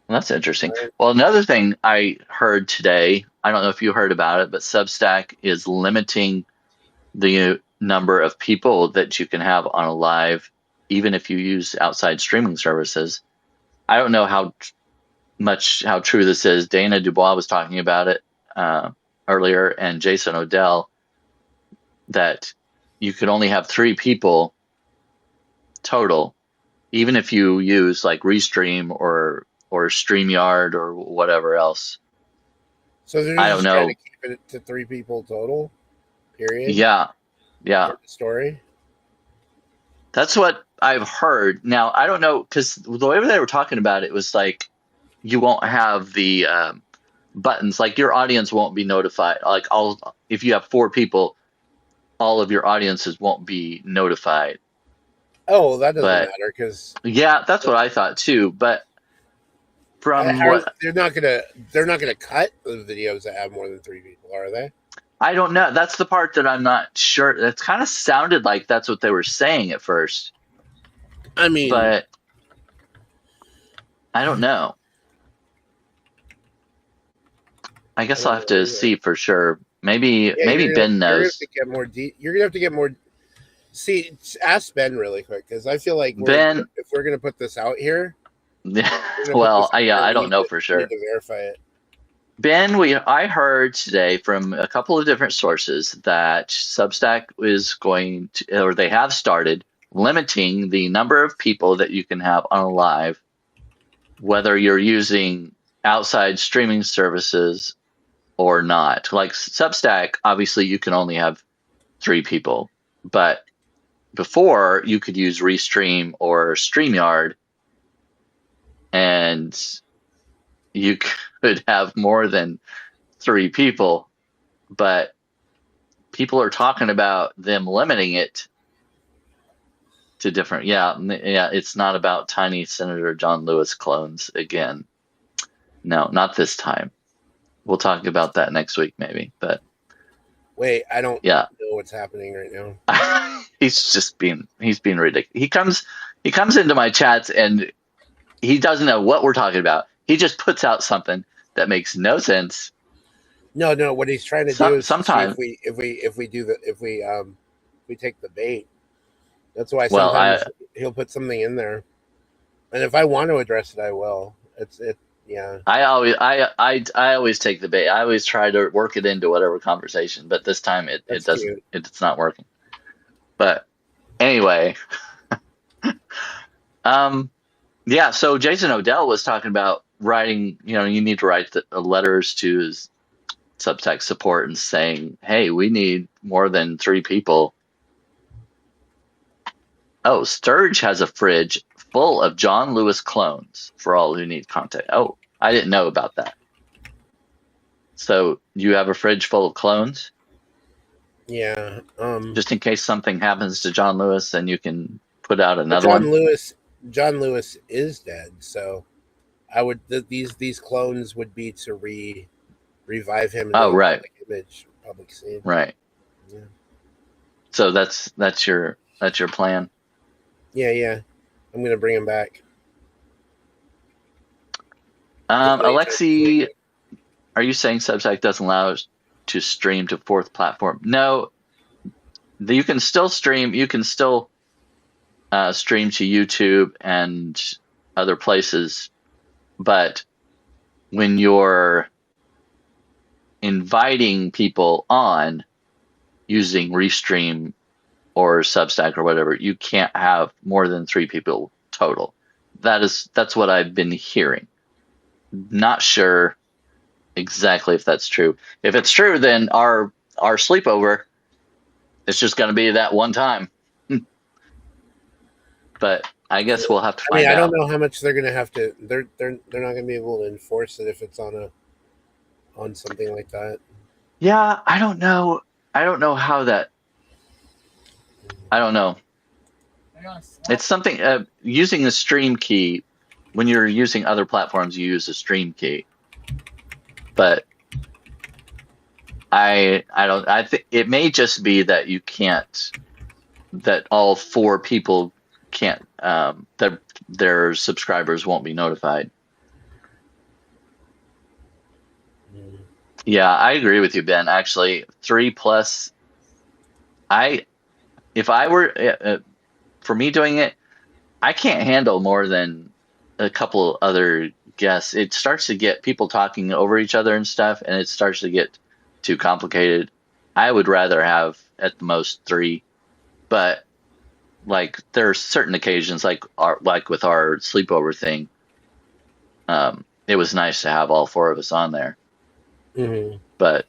well, that's interesting. Well, another thing I heard today, I don't know if you heard about it, but Substack is limiting the number of people that you can have on a live, even if you use outside streaming services. I don't know how true this is. Dana Dubois was talking about it earlier, and Jason Odell, that you could only have 3 people total, even if you use like Restream or StreamYard or whatever else. So they're just trying to keep it to 3 people total, period? Yeah. Story? That's what I've heard. Now, I don't know, because the way they were talking about it was like you won't have the buttons, like your audience won't be notified. Like if you have 4 people, all of your audiences won't be notified. Oh, well, that doesn't matter because that's what I thought too. But they're not gonna cut the videos that have more than 3 people, are they? I don't know. That's the part that I'm not sure. That kind of sounded like that's what they were saying at first. I mean, but I don't know. I guess I'll have to see for sure. Maybe Ben knows. You're gonna have to get more. See, ask Ben really quick, because I feel like if we're gonna put this out here, well, I don't know for sure. We need to verify it. Ben, I heard today from a couple of different sources that Substack is going to, or they have started limiting the number of people that you can have on a live, whether you're using outside streaming services or not. Like Substack, obviously you can only have 3 people, but before you could use Restream or StreamYard and you could have more than 3 people, but people are talking about them limiting it to different. Yeah, it's not about tiny Senator John Lewis clones again. No, not this time. We'll talk about that next week maybe, but Wait, I don't yeah. know what's happening right now. he's being ridiculous. He comes into my chats and he doesn't know what we're talking about. He just puts out something that makes no sense. No. What he's trying to do is sometimes see if we take the bait. That's why Well, sometimes he'll put something in there, and if I want to address it, I will. Yeah. I always take the bait. I always try to work it into whatever conversation, but this time it doesn't. Cute. It's not working. But anyway, yeah. So Jason Odell was talking about writing. You need to write the letters to his Substack support and saying, "Hey, we need more than 3 people." Oh, Sturg has a fridge full of John Lewis clones for all who need content. Oh, I didn't know about that. So you have a fridge full of clones? Yeah. Just in case something happens to John Lewis, then you can put out another one. John Lewis is dead, so I would these clones would be to revive him. Oh, right. Public scene. Right. Yeah. So that's your plan. Yeah. I'm gonna bring him back. Alexi, are you saying Substack doesn't allow us to stream to 4th platform? No, you can still stream. You can still stream to YouTube and other places, but when you're inviting people on using Restream or Substack or whatever, you can't have more than 3 people total. That's what I've been hearing. Not sure exactly if that's true. If it's true, then our sleepover is just going to be that one time. But I guess we'll have to find out. I don't know how much they're going to have to. They're not going to be able to enforce it if it's on something like that. Yeah, I don't know. I don't know how that. I don't know. It's something using the stream key. When you're using other platforms, you use a stream key. But I think it may just be that you can't. That all 4 people can't. That their subscribers won't be notified. Yeah, I agree with you, Ben. Actually, 3+. If I were for me doing it, I can't handle more than a couple other guests. It starts to get people talking over each other and stuff, and it starts to get too complicated. I would rather have at the most 3, but like there are certain occasions, like with our sleepover thing. It was nice to have all 4 of us on there. Mm-hmm. But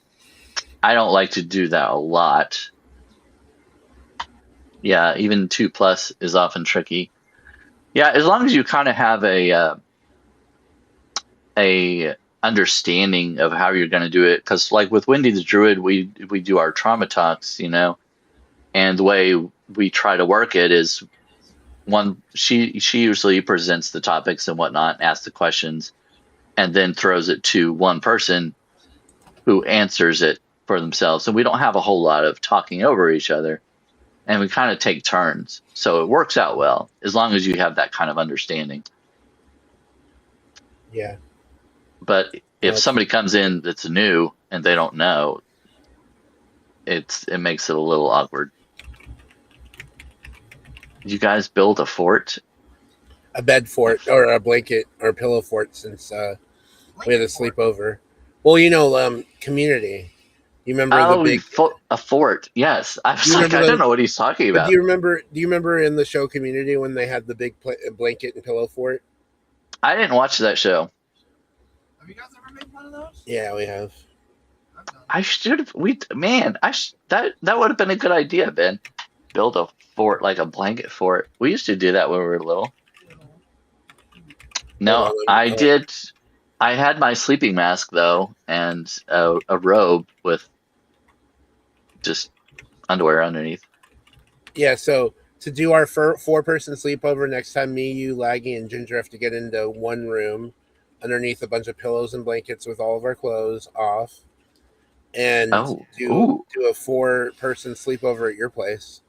I don't like to do that a lot. Yeah, even 2+ is often tricky. Yeah, as long as you kind of have a understanding of how you're going to do it, because like with Wendy the Druid, we do our trauma talks, and the way we try to work it is she usually presents the topics and whatnot, asks the questions, and then throws it to one person who answers it for themselves. And we don't have a whole lot of talking over each other, and we kind of take turns. So it works out well, as long as you have that kind of understanding. Yeah. But if somebody comes in that's new and they don't know, it makes it a little awkward. Did you guys build a fort? A bed fort or a blanket or pillow fort since we had a sleepover. Well, Community. You remember the Oh, big? a fort. Yes. I Do was you like, remember I don't the? know what he's talking But do about. you remember? Do you remember in the show Community when they had the big blanket and pillow fort? I didn't watch that show. Have you guys ever made one of those? Yeah, we have. I've done. I should have. That would have been a good idea, Ben. Build a fort, like a blanket fort. We used to do that when we were little. Hold No, on. I did. I had my sleeping mask though, and a robe with just underwear underneath. Yeah. So to do our four-person sleepover next time, me, you, Laggy, and Ginger have to get into one room underneath a bunch of pillows and blankets with all of our clothes off, and Oh, do ooh. a four-person sleepover at your place.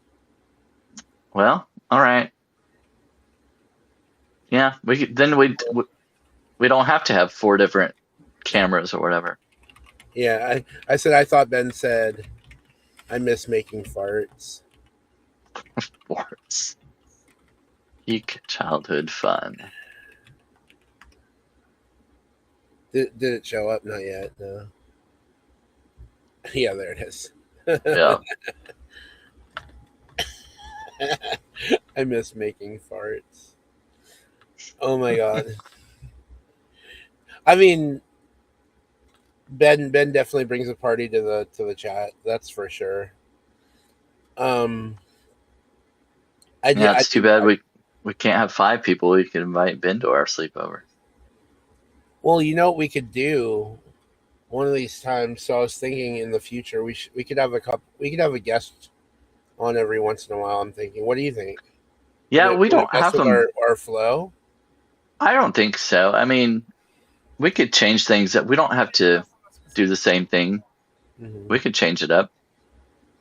Well, all right. Yeah, we don't have to have 4 different cameras or whatever. Yeah, I said I thought Ben said I miss making farts. Forts. Peak childhood fun. Did it show up? Not yet. No. Yeah, there it is. Yeah. I miss making farts. Oh my god. I mean, Ben definitely brings a party to the chat. That's for sure. I do. Yeah, it's too bad we can't have 5 people. We could invite Ben to our sleepover. Well, you know what we could do one of these times. So I was thinking in the future we could have a guest on every once in a while. I'm thinking, what do you think? Yeah, we Would it don't mess have with them. our flow? I don't think so. I mean, we could change things. That we don't have to do the same thing. Mm-hmm. We could change it up.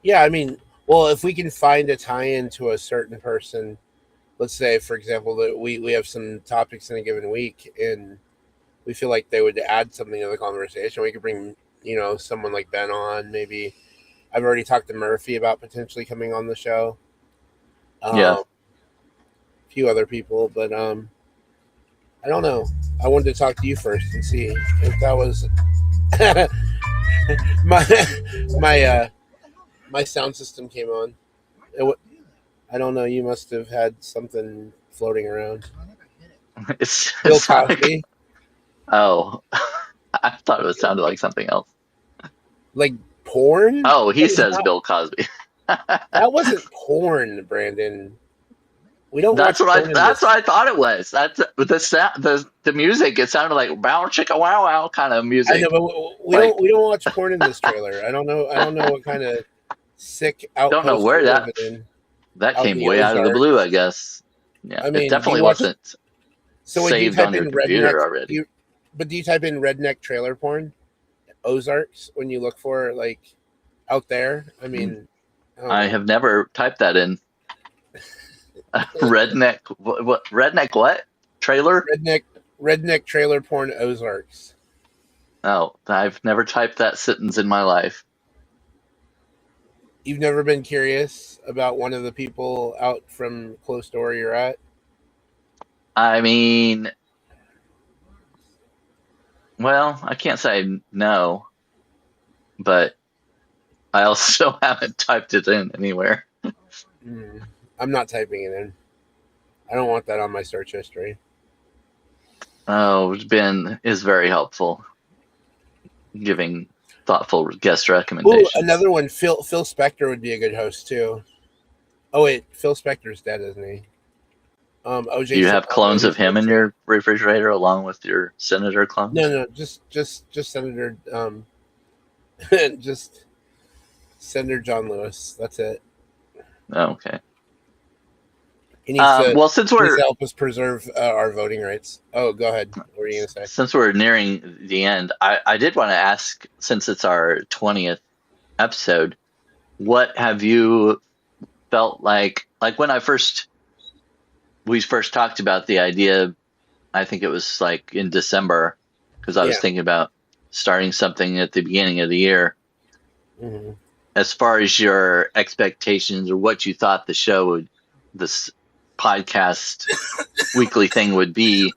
Yeah, I mean, well, if we can find a tie-in to a certain person, let's say, for example, that we have some topics in a given week, and we feel like they would add something to the conversation. We could bring, someone like Ben on. Maybe I've already talked to Murphy about potentially coming on the show. Yeah. A few other people, but I don't know. I wanted to talk to you first and see if that was my my sound system came on. I don't know. You must have had something floating around. It's Bill sounded, Cosby, oh, I thought it sounded like something else. like porn. Oh, he That was says not- Bill Cosby. That wasn't porn, Brandon. We don't watch That's what porn in that's this. what I thought it was. That's the sound, the music. It sounded like bow chicka wow wow kind of music. I know, but we Like- don't watch porn in this trailer. I don't know what kind of sick outpost Don't know where you're that living in. that Out came in the way out of the Ozarks. blue, I guess. Yeah, I mean, it definitely you watch- wasn't So when you saved type on your in computer redneck, already. but do you type in redneck trailer porn, Ozarks, when you look for like out there? I mean, I have never typed that in. Redneck what redneck what? Trailer? redneck trailer porn Ozarks. Oh, I've never typed that sentence in my life. You've never been curious about one of the people out from close to where you're at? I mean, well, I can't say no, but I also haven't typed it in anywhere. I'm not typing it in. I don't want that on my search history. Oh, Ben is very helpful, giving thoughtful guest Ooh, recommendations. another one. Phil Spector would be a good host too. Oh wait, Phil Spector's dead, isn't he? OJ. Do you have clones he's of him in your refrigerator along with your senator clones? No, just Senator, just Senator John Lewis. That's it. Oh, okay. He needs to. Well, since He needs we're to help us preserve our voting rights. Oh, go ahead. What were you gonna say? since we're nearing the end, I did want to ask, since it's our 20th episode, what have you felt like when we first talked about the idea? I think it was like in December, because I was Yeah. thinking about starting something at the beginning of the year. Mm-hmm. As far as your expectations or what you thought this podcast weekly thing would be,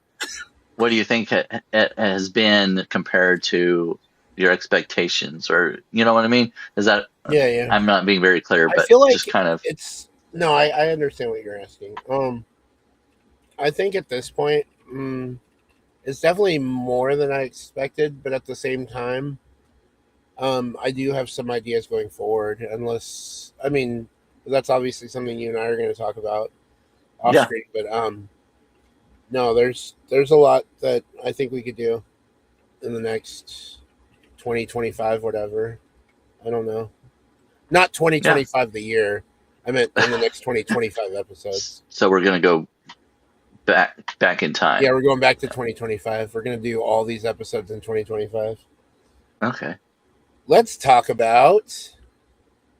what do you think it has been compared to your expectations, or you know what I mean? Is that Yeah. I'm not being very clear, I but feel like just kind of it's no. I understand what you're asking. I think at this point, it's definitely more than I expected, but at the same time, I do have some ideas going forward. Unless, I mean, that's obviously something you and I are going to talk about off yeah. screen. But no, there's a lot that I think we could do in the next 2025, whatever. I don't know. Not Yeah. 2025 the year. I meant in the next 2025 episodes. So we're gonna go back in Yeah, time. we're going back to 2025. We're going to do all these episodes in 2025. Okay. Let's talk about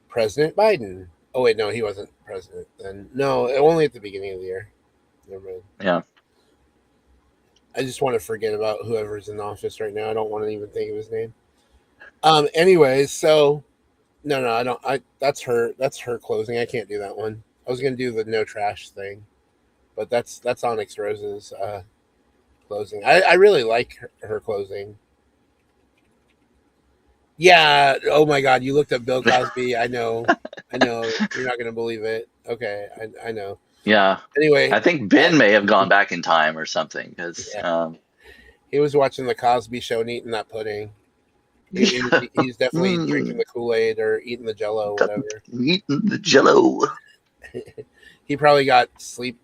President Biden. Oh wait, no, he wasn't president then. No, only at the beginning of the year. Never mind. Yeah. I just want to forget about whoever's in office right now. I don't want to even think of his name. Anyways, so no, I don't. That's her closing. I can't do that one. I was gonna do the no trash thing, but that's Onyx Rose's closing. I really like her closing. Yeah. Oh my God, you looked up Bill Cosby. I know. You're not gonna believe it. Okay, I know. Yeah. Anyway, I think Ben may have gone back in time or something because yeah, he was watching the Cosby Show and eating that pudding. He's definitely drinking the Kool-Aid or eating the Jello, whatever. eating the Jello. He probably got sleep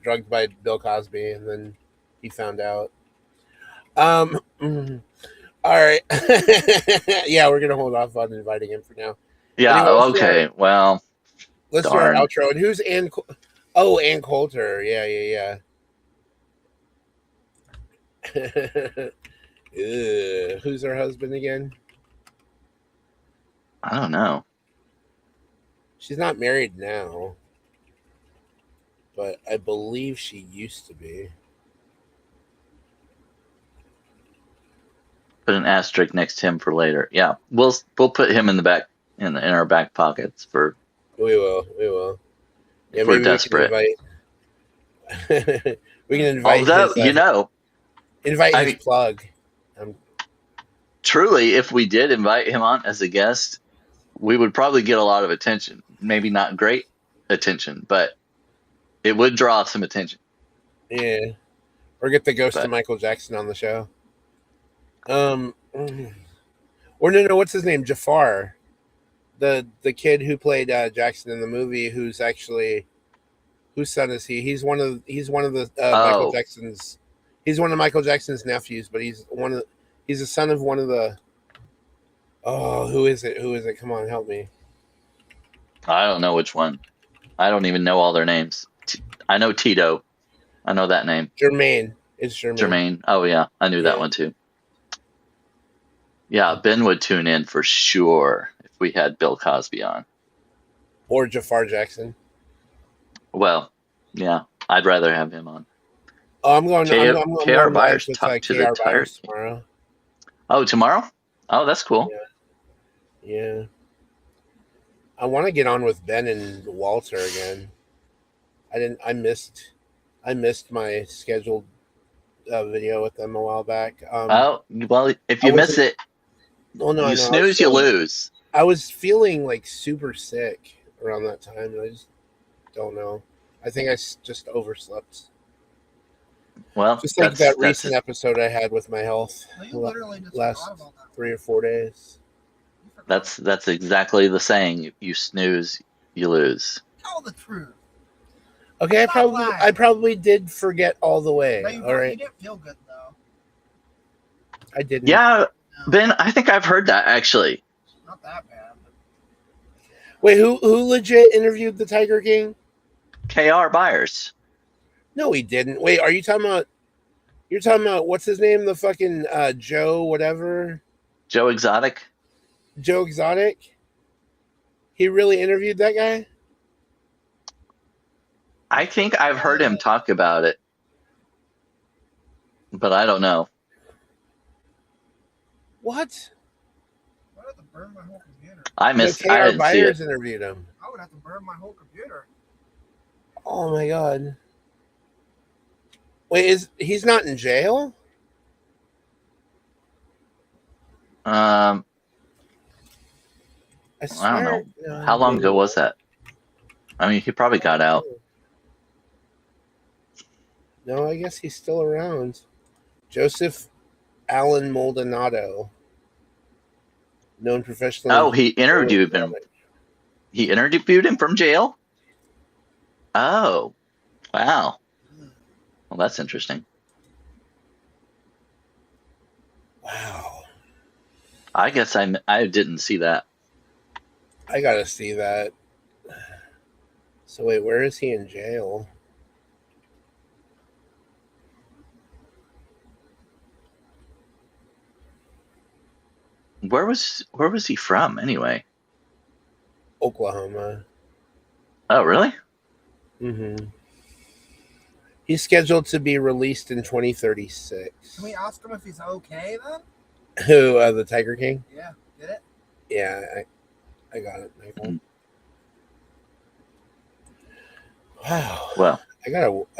drugged by Bill Cosby, and then he found out. All right. Yeah, we're gonna hold off on inviting him for now. Yeah. Anyway, Okay. Well, let's do our darn. outro. And who's Ann? Oh, Ann Coulter. Yeah. Ugh, who's her husband again? I don't know. She's not married now, but I believe she used to be. Put an asterisk next to him for later. Yeah, we'll put him in the back in our back pockets for We will. Yeah, if we're maybe we can desperate. invite. We can invite Although his. Invite his I plug. truly, if we did invite him on as a guest, we would probably get a lot of attention. Maybe not great attention, but it would draw some attention. Yeah, or get the ghost of Michael Jackson on the show. Or no, what's his name? Jafar, the kid who played Jackson in the movie, who's actually whose son is he? He's one of the Michael Jackson's. He's one of Michael Jackson's nephews, but he's the son of one of the. Oh, who is it? Come on, help me. I don't know which one. I don't even know all their names. I know Tito. I know that name. Jermaine. It's Jermaine. Jermaine. Oh yeah, I knew that one too. Yeah, Ben would tune in for sure if we had Bill Cosby on. Or Jafar Jackson. Well, yeah, I'd rather have him on. Oh, I'm going. I'm KR Byers with talk to KR the Byers tomorrow. Oh, tomorrow? Oh, that's cool. Yeah. I want to get on with Ben and Walter again. I missed my scheduled video with them a while back. Oh, well, if you miss it, you snooze, you lose. I was feeling like super sick around that time, and I just don't know. I think I just overslept. Well, just like that recent episode I had with my health last 3 or 4 days. That's exactly the saying. You snooze, you lose. Tell the truth. Okay, I probably did forget all the way. All right. You didn't feel good though. I didn't. Yeah, Ben, I think I've heard that actually. Not that bad. Wait, who legit interviewed the Tiger King? KR Byers. No, he didn't. Wait, are you talking about? You're talking about what's his name? The fucking Joe whatever. Joe Exotic. Joe Exotic. He really interviewed that guy? I think I've heard him talk about it, but I don't know. What? I would have to burn my whole computer. I missed. KR I didn't see Byers it. interviewed him. I would have to burn my whole computer. Oh my God. Wait, he's not in jail? I I swear. don't know. No, How long maybe ago was not. that? I mean, he probably got out. No, I guess he's still around. Joseph Allen Maldonado, known professionally. Oh, he interviewed him. He interviewed him from jail? Oh, wow. Well, that's interesting. Wow. I guess I didn't see that. I gotta see that. So wait, where is he in jail? Where was he from anyway? Oklahoma. Oh, really? Mm-hmm. He's scheduled to be released in 2036. Can we ask him if he's okay then? Who? The Tiger King? Yeah, get it? Yeah, I got it, Michael. Wow. Well, I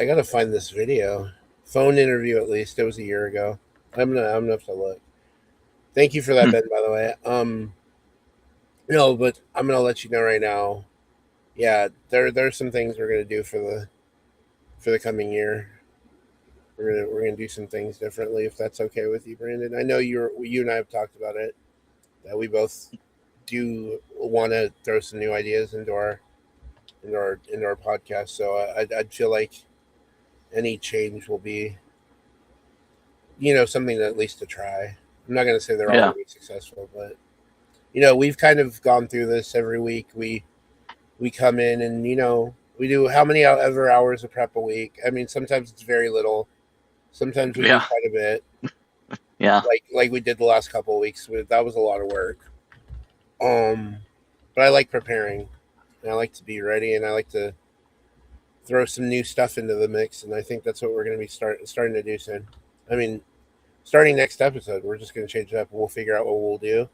gotta find this video. Phone interview at least. It was a year ago. I'm gonna have to look. Thank you for that, Ben, by the way. No, but I'm gonna let you know right now. Yeah, there's some things we're gonna do for the coming year. We're gonna do some things differently if that's okay with you, Brandon. I know you and I have talked about it, that we both do want to throw some new ideas into our podcast. So I'd feel like any change will be, something at least to try. I'm not gonna say they're all yeah. gonna be successful, but we've kind of gone through this every week. We come in and we do how many ever hours of prep a week. I mean, sometimes it's very little. Sometimes we do Yeah. quite a bit. Yeah. Like we did the last couple of weeks. That was a lot of work. But I like preparing, and I like to be ready, and I like to throw some new stuff into the mix. And I think that's what we're going to be starting to do soon. I mean, starting next episode, we're just going to change it up. We'll figure out what we'll do.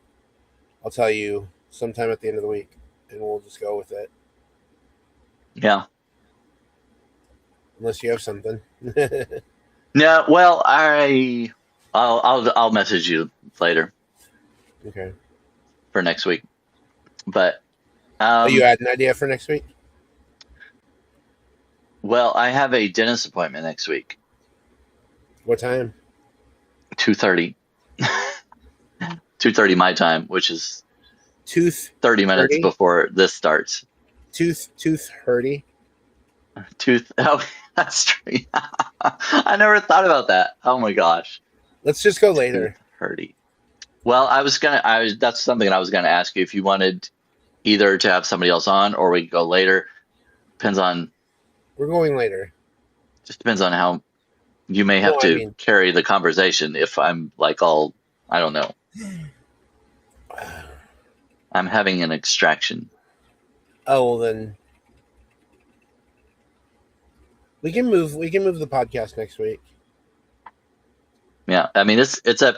I'll tell you sometime at the end of the week, and we'll just go with it. Yeah. Unless you have something. No, well, I'll message you later. Okay. For next week. But you had an idea for next week? Well, I have a dentist appointment next week. What time? 2:30. 2:30 my time, which is 30 minutes before this starts. Tooth hurty. Oh, that's true. I never thought about that. Oh my gosh. Let's just go later. Hurty. Well, that's something I was gonna ask you if you wanted either to have somebody else on or we could go later. Depends on. We're going later. Just depends on how you may have to carry the conversation. If I'm like all, I don't know. I'm having an extraction. Oh, well then we can move the podcast next week. Yeah, I mean it's up.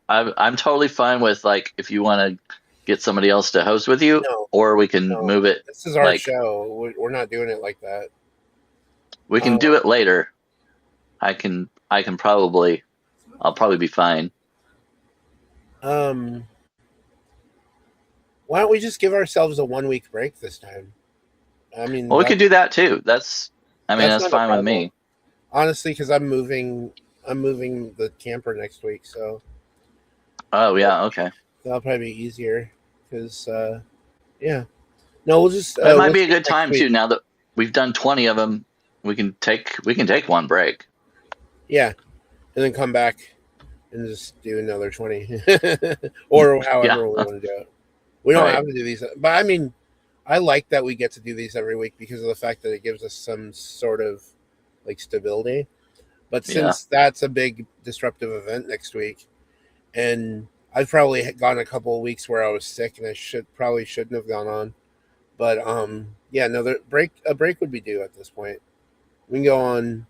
I'm totally fine with like if you want to get somebody else to host with you, or we can move it. This is our show. We're not doing it like that. We can do it later. I'll probably be fine. Why don't we just give ourselves a 1 week break this time? I mean, well, we could do that too. That's fine with me. Honestly, because I'm moving the camper next week, so. Oh yeah, okay. That'll probably be easier because, yeah. No, we'll just. It might be a good time too. Now that we've done 20 of them, we can take one break. Yeah, and then come back and just do another 20, or however we want to do it. We don't have to do these, but I mean, I like that we get to do these every week because of the fact that it gives us some sort of like stability. But since that's a big disruptive event next week, and I've probably gone a couple of weeks where I was sick and I shouldn't have gone on, but a break would be due at this point. We can go on.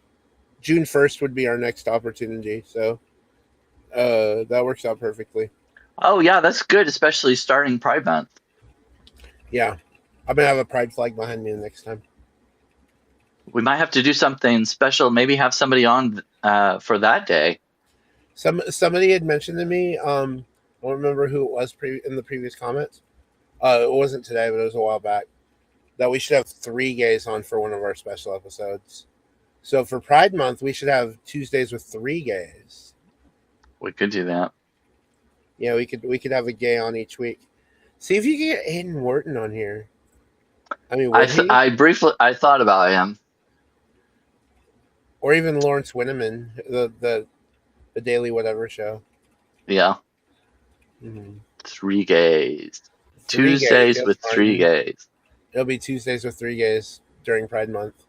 June 1st would be our next opportunity, so that works out perfectly. Oh yeah, that's good, especially starting Pride Month. Yeah, I'm gonna have a pride flag behind me the next time. We might have to do something special. Maybe have somebody on for that day. Somebody had mentioned to me. I don't remember who it was in the previous comments. It wasn't today, but it was a while back. That we should have 3 gays on for one of our special episodes. So for Pride Month, we should have Tuesdays with 3 gays. We could do that. Yeah, we could have a gay on each week. See if you can get Aiden Wharton on here. I mean, would he? I thought about him. Or even Lawrence Winneman, the Daily Whatever show. Yeah. Mm-hmm. 3 gays. 3 Tuesdays gays, with 3 gays. It'll be Tuesdays with 3 gays during Pride Month.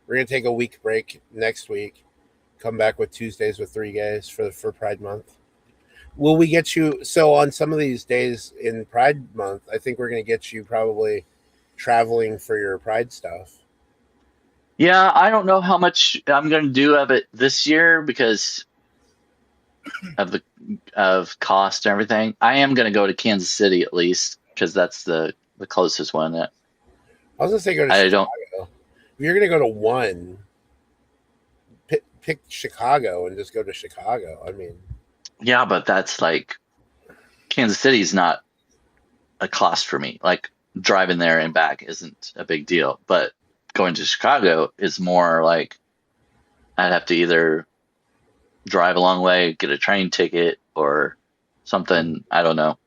We're gonna take a week break next week. Come back with Tuesdays with 3 gays for Pride Month. Will we get you? So on some of these days in Pride Month, I think we're gonna get you probably traveling for your Pride stuff. Yeah, I don't know how much I'm going to do of it this year because of cost and everything. I am going to go to Kansas City at least because that's the closest one. I was gonna say go to Chicago. If you're gonna go to one, pick Chicago and just go to Chicago. I mean, yeah, but that's like Kansas City is not a cost for me. Like driving there and back isn't a big deal, but going to Chicago is more like I'd have to either drive a long way, get a train ticket or something. I don't know.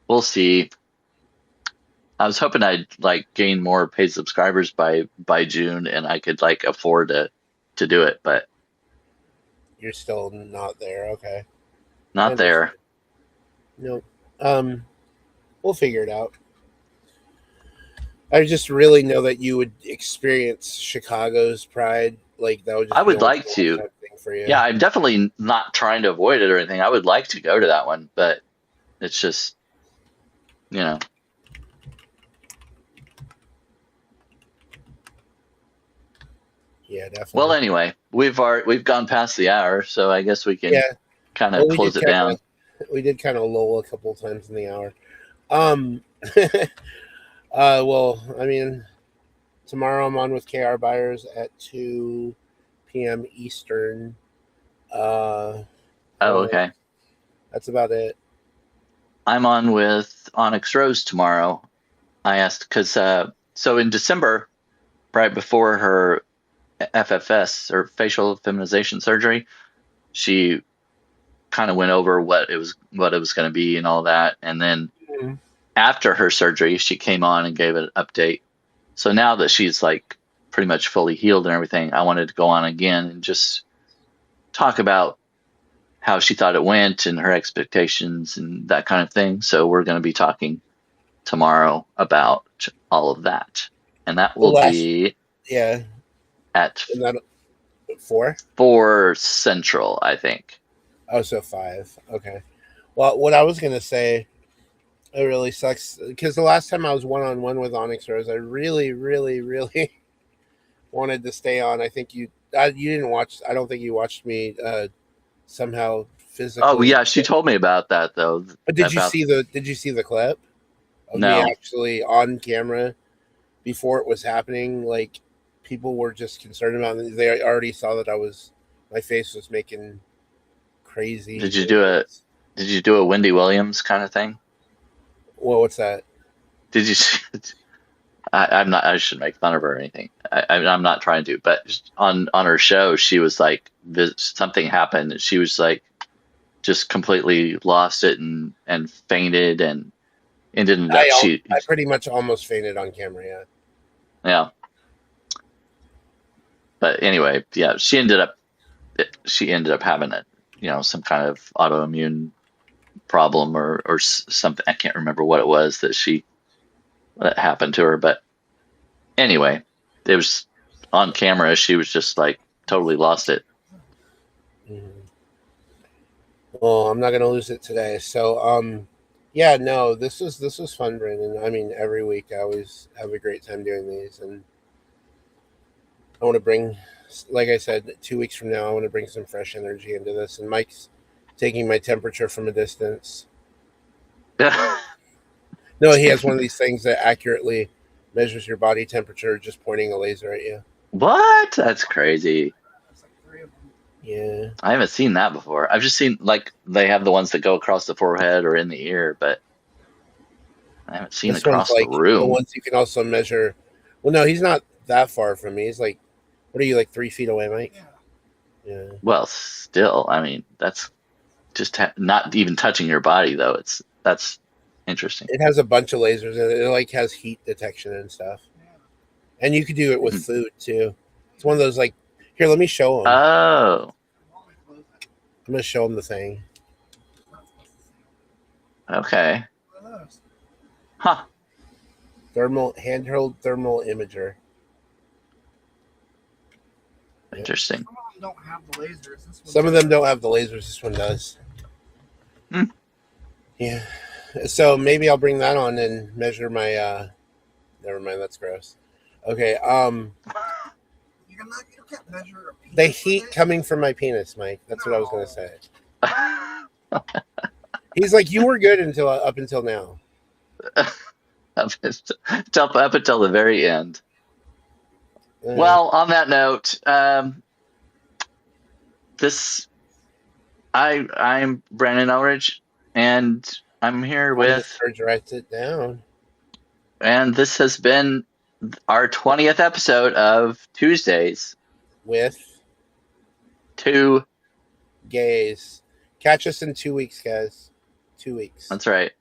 We'll see. I was hoping I'd like gain more paid subscribers by June and I could like afford to do it, but you're still not there. Okay. Not there. Nope. We'll figure it out. I just really know that you would experience Chicago's Pride. Like that would. Just I would like to. For you. Yeah, I'm definitely not trying to avoid it or anything. I would like to go to that one, but it's just, Yeah, definitely. Well, anyway, we've gone past the hour, so I guess we can kind of close it down. We did kind of lull a couple of times in the hour. Well, I mean, tomorrow I'm on with KR Byers at 2 p.m. Eastern. Okay. That's about it. I'm on with Onyx Rose tomorrow. I asked because so in December, right before her FFS or facial feminization surgery, she kind of went over what it was going to be and all that, and then after her surgery, she came on and gave an update. So now that she's like pretty much fully healed and everything, I wanted to go on again and just talk about how she thought it went and her expectations and that kind of thing. So we're going to be talking tomorrow about all of that. And that will be at 4 Central, I think. Oh, so 5. Okay. Well, what I was going to say, it really sucks because the last time I was one-on-one with Onyx Rose, I really, really, really wanted to stay on. I think you didn't watch. I don't think you watched me somehow physically. Oh yeah, she told me about that though. But did you see the clip of me actually on camera before it was happening? Like people were just concerned about it. They already saw that my face was making crazy. Did you do a Wendy Williams kind of thing? Well, what's that? Did you? I'm not. I shouldn't make fun of her or anything. I'm not trying to. But on her show, she was like, something happened. And she was like, just completely lost it and fainted and ended up. I pretty much almost fainted on camera. Yeah. Yeah. But anyway, yeah, she ended up having some kind of autoimmune problem or something. I can't remember what it was that happened to her, but anyway, it was on camera. She was just like totally lost it. Mm-hmm. Well, I'm not gonna lose it today. So, yeah, no, this was fun, Brandon. I mean, every week I always have a great time doing these, and I want to bring, like I said, 2 weeks from now, I want to bring some fresh energy into this. And Mike's taking my temperature from a distance. No, he has one of these things that accurately measures your body temperature, just pointing a laser at you. What? That's crazy. Yeah. I haven't seen that before. I've just seen like they have the ones that go across the forehead or in the ear, but I haven't seen This one's across the like the room. ones you can also measure. Well, no, he's not that far from me. He's like, what are you, like 3 feet away, Mike? Yeah. Yeah. Well, still, I mean, that's just not even touching your body though. That's interesting. It has a bunch of lasers in it. It like has heat detection and stuff. Yeah. And you could do it with Hmm. food too. It's one of those like, here, let me show him. Oh, I'm gonna show him the thing. okay. What are those? Huh. Handheld thermal imager. Interesting. Some of them don't have the lasers. This one Some of does. them don't have the lasers. This one does. Hmm. Yeah. So maybe I'll bring that on and measure my. Never mind. That's gross. Okay. You can't measure a penis The with heat it. coming from my penis, Mike. That's what I was gonna No. say. He's like, you were good until up until now. Up until the very end. Uh, Well, on that note, this I'm Brandon Ellrich, and I'm here I'm with, Sturg, write it down. and this has been our 20th episode of Tuesdays With 2. gays. Catch us in 2 weeks, guys. 2 weeks. That's right.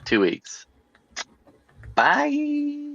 2 weeks. Bye.